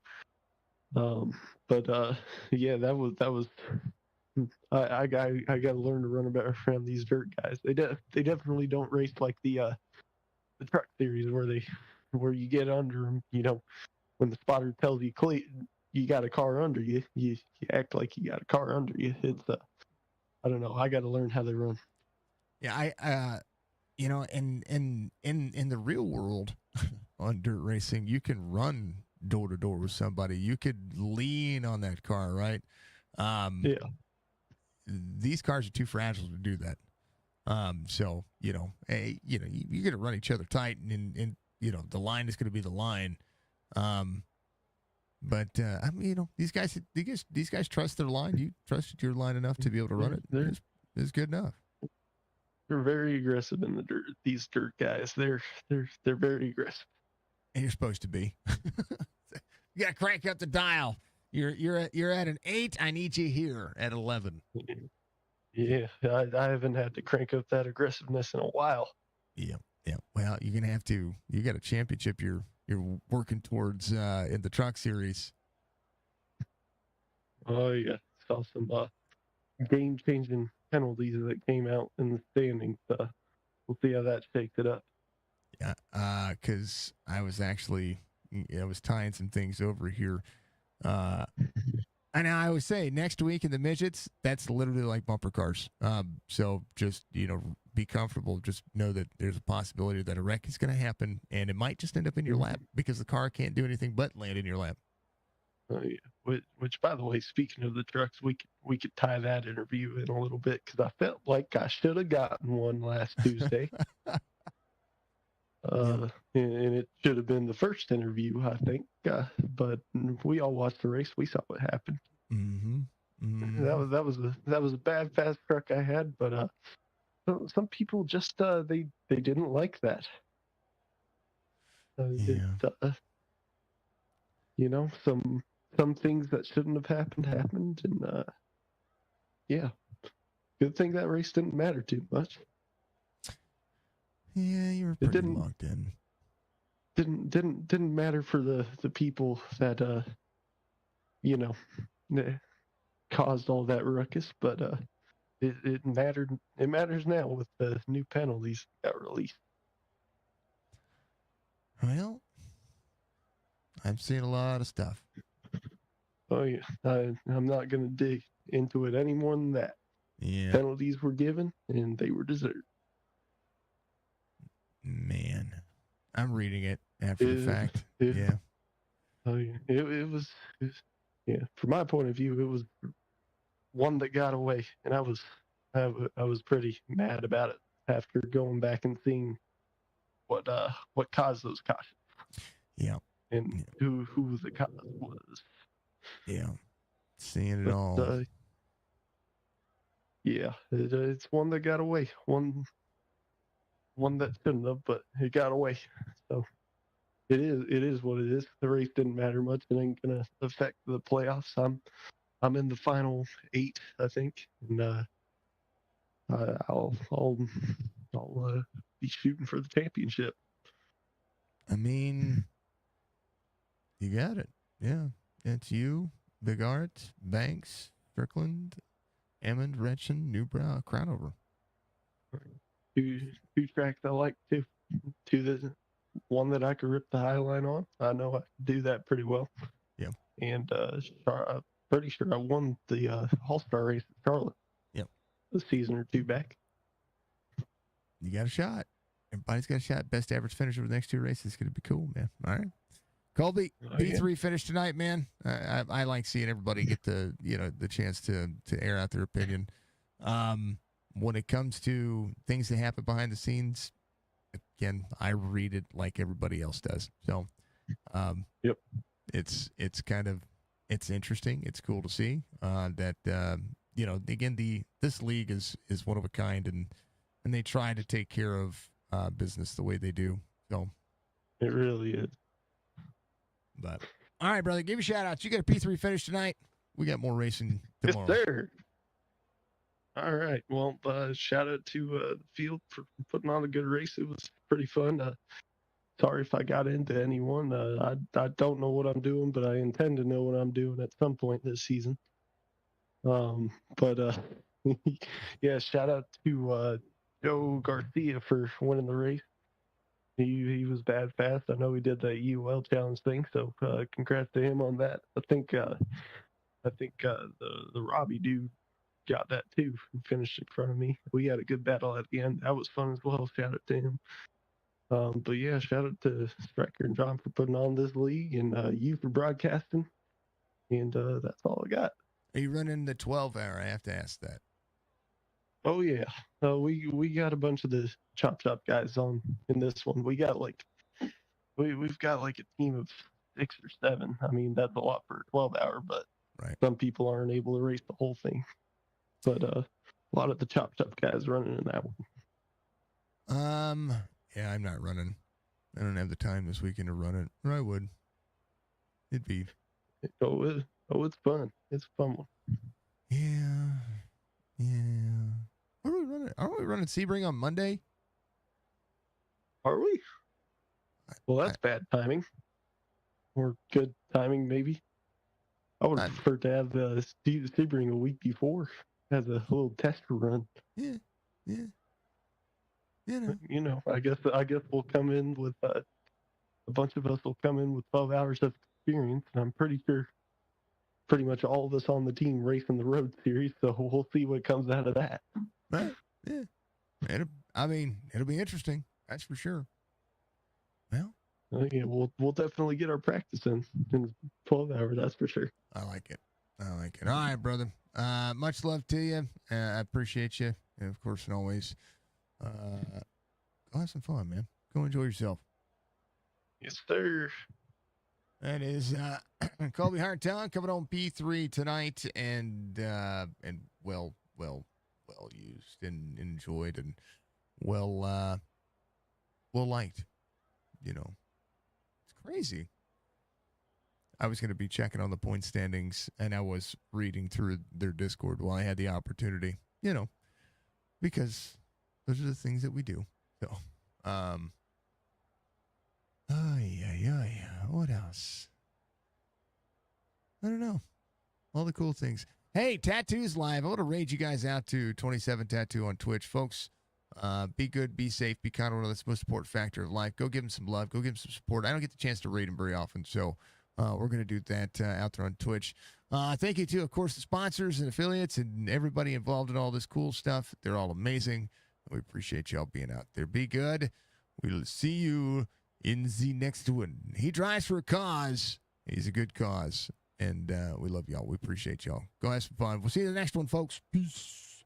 But yeah, that was. I got to learn to run better around these dirt guys. They definitely don't race like the truck series where you get under them. You know, when the spotter tells you you got a car under you, you act like you got a car under you. It's I don't know. I got to learn how they run. Yeah, you know, in the real world on dirt racing, you can run door to door with somebody. You could lean on that car, right? Yeah. These cars are too fragile to do that. So you know, you got to run each other tight, and you know, the line is going to be the line. But I mean, you know, these guys trust their line. You trusted your line enough to be able to run it. It's good enough. They're very aggressive in the dirt. These dirt guys, they're very aggressive. And you're supposed to be. You got to crank up the dial. You're at an 8. I need you here at 11. Yeah, I haven't had to crank up that aggressiveness in a while. Yeah. Well, you're gonna have to. You got a championship you're working towards in the truck series. Oh yeah, saw some game-changing penalties that came out in the standings. We'll see how that shakes it up. Yeah, because I was tying some things over here. And I always say next week in the midgets, that's literally like bumper cars. So just, you know, be comfortable. Just know that there's a possibility that a wreck is going to happen, and it might just end up in your lap because the car can't do anything but land in your lap. Oh yeah. Which, by the way, speaking of the trucks, we could tie that interview in a little bit because I felt like I should have gotten one last Tuesday. And it should have been the first interview, I think. But we all watched the race. We saw what happened. Mm-hmm. Mm-hmm. That was a bad fast truck I had, but some people just they didn't like that. You know, some things that shouldn't have happened, and yeah, good thing that race didn't matter too much. Yeah, you were pretty locked in. Didn't matter for the people that you know, caused all that ruckus, but it mattered. It matters now with the new penalties that got released. Well, I've seen a lot of stuff. Oh yeah, I'm not gonna dig into it any more than that. Yeah, penalties were given and they were deserved. Man, I'm reading it after the fact. Yeah. Oh yeah, it was yeah. From my point of view, it was one that got away, and I was pretty mad about it after going back and seeing what caused those cautions. Yeah. And who the cause was. Yeah. Seeing it all. Yeah, it's one that got away. One that shouldn't have, but it got away. So it is what it is. The race didn't matter much. It ain't gonna affect the playoffs. I'm in the final 8, I think, and I'll be shooting for the championship. I mean, you got it. Yeah, it's you, Big Art, Banks, Strickland, Emmond, Retchen, Newbrow, Crownover. Two tracks I like too. The one that I could rip the high line on. I know I can do that pretty well. Yep. And I'm pretty sure I won the All-Star race at Charlotte. Yep. A season or 2 back. You got a shot. Everybody's got a shot. Best average finish over the next 2 races. It's going to be cool, man. All right. Colby, P3 finish tonight, man. I like seeing everybody get the chance to air out their opinion. When it comes to things that happen behind the scenes, again, I read it like everybody else does. So, yep, it's interesting. It's cool to see that again, this league is one of a kind, and they try to take care of business the way they do. So it really is. But All right, brother. Give me a shout out. You got a P3 finish tonight. We got more racing tomorrow. Yes, sir. All right. Well, shout out to the field for putting on a good race. It was pretty fun. Sorry if I got into anyone. I don't know what I'm doing, but I intend to know what I'm doing at some point this season. But yeah, shout out to Joe Garcia for winning the race. He was bad fast. I know he did the EUL challenge thing, so congrats to him on that. I think the Robbie dude got that too and finished in front of me. We had a good battle at the end. That was fun as well. Shout out to him. But yeah, shout out to Striker and John for putting on this league, and you for broadcasting. And that's all I got. Are you running the 12-hour? I have to ask that. Oh yeah, we got a bunch of the chop guys on in this one. We got we've got like a team of 6 or 7. I mean, that's a lot for a 12-hour, but right. Some people aren't able to race the whole thing. But a lot of the chop guys running in that one. Yeah, I'm not running. I don't have the time this weekend to run it. Or I would. It'd be. It's fun. It's a fun one. Yeah. What are we running? Aren't we running Sebring on Monday? Are we? Well, that's bad timing. Or good timing, maybe. I would prefer to have Sebring a week before as a little tester run. Yeah. You know, I guess we'll come in with a bunch of us will come in with 12 hours of experience, and I'm pretty sure pretty much all of us on the team racing the road series, so we'll see what comes out of that. Right. Yeah. It'll be interesting. That's for sure. Well, yeah, we'll definitely get our practice in 12 hours. That's for sure. I like it. All right, brother. Much love to you. I appreciate you, and of course, and always. Go have some fun, man. Go enjoy yourself. Yes, sir. That is Colby Hartown coming on P3 tonight, and well used and enjoyed and well liked. You know, it's crazy. I was going to be checking on the point standings, and I was reading through their Discord while I had the opportunity. You know, because those are the things that we do. So, what else? I don't know. All the cool things. Hey, Tattoos Live. I want to raid you guys out to 27 Tattoo on Twitch. Folks, be good, be safe, be kind of one of the most important factor of life. Go give them some love. Go give them some support. I don't get the chance to raid them very often, so we're going to do that out there on Twitch. Thank you to, of course, the sponsors and affiliates and everybody involved in all this cool stuff. They're all amazing. We appreciate y'all being out there. Be good. We'll see you in the next one. He drives for a cause. He's a good cause. And we love y'all. We appreciate y'all. Go have some fun. We'll see you in the next one, folks. Peace.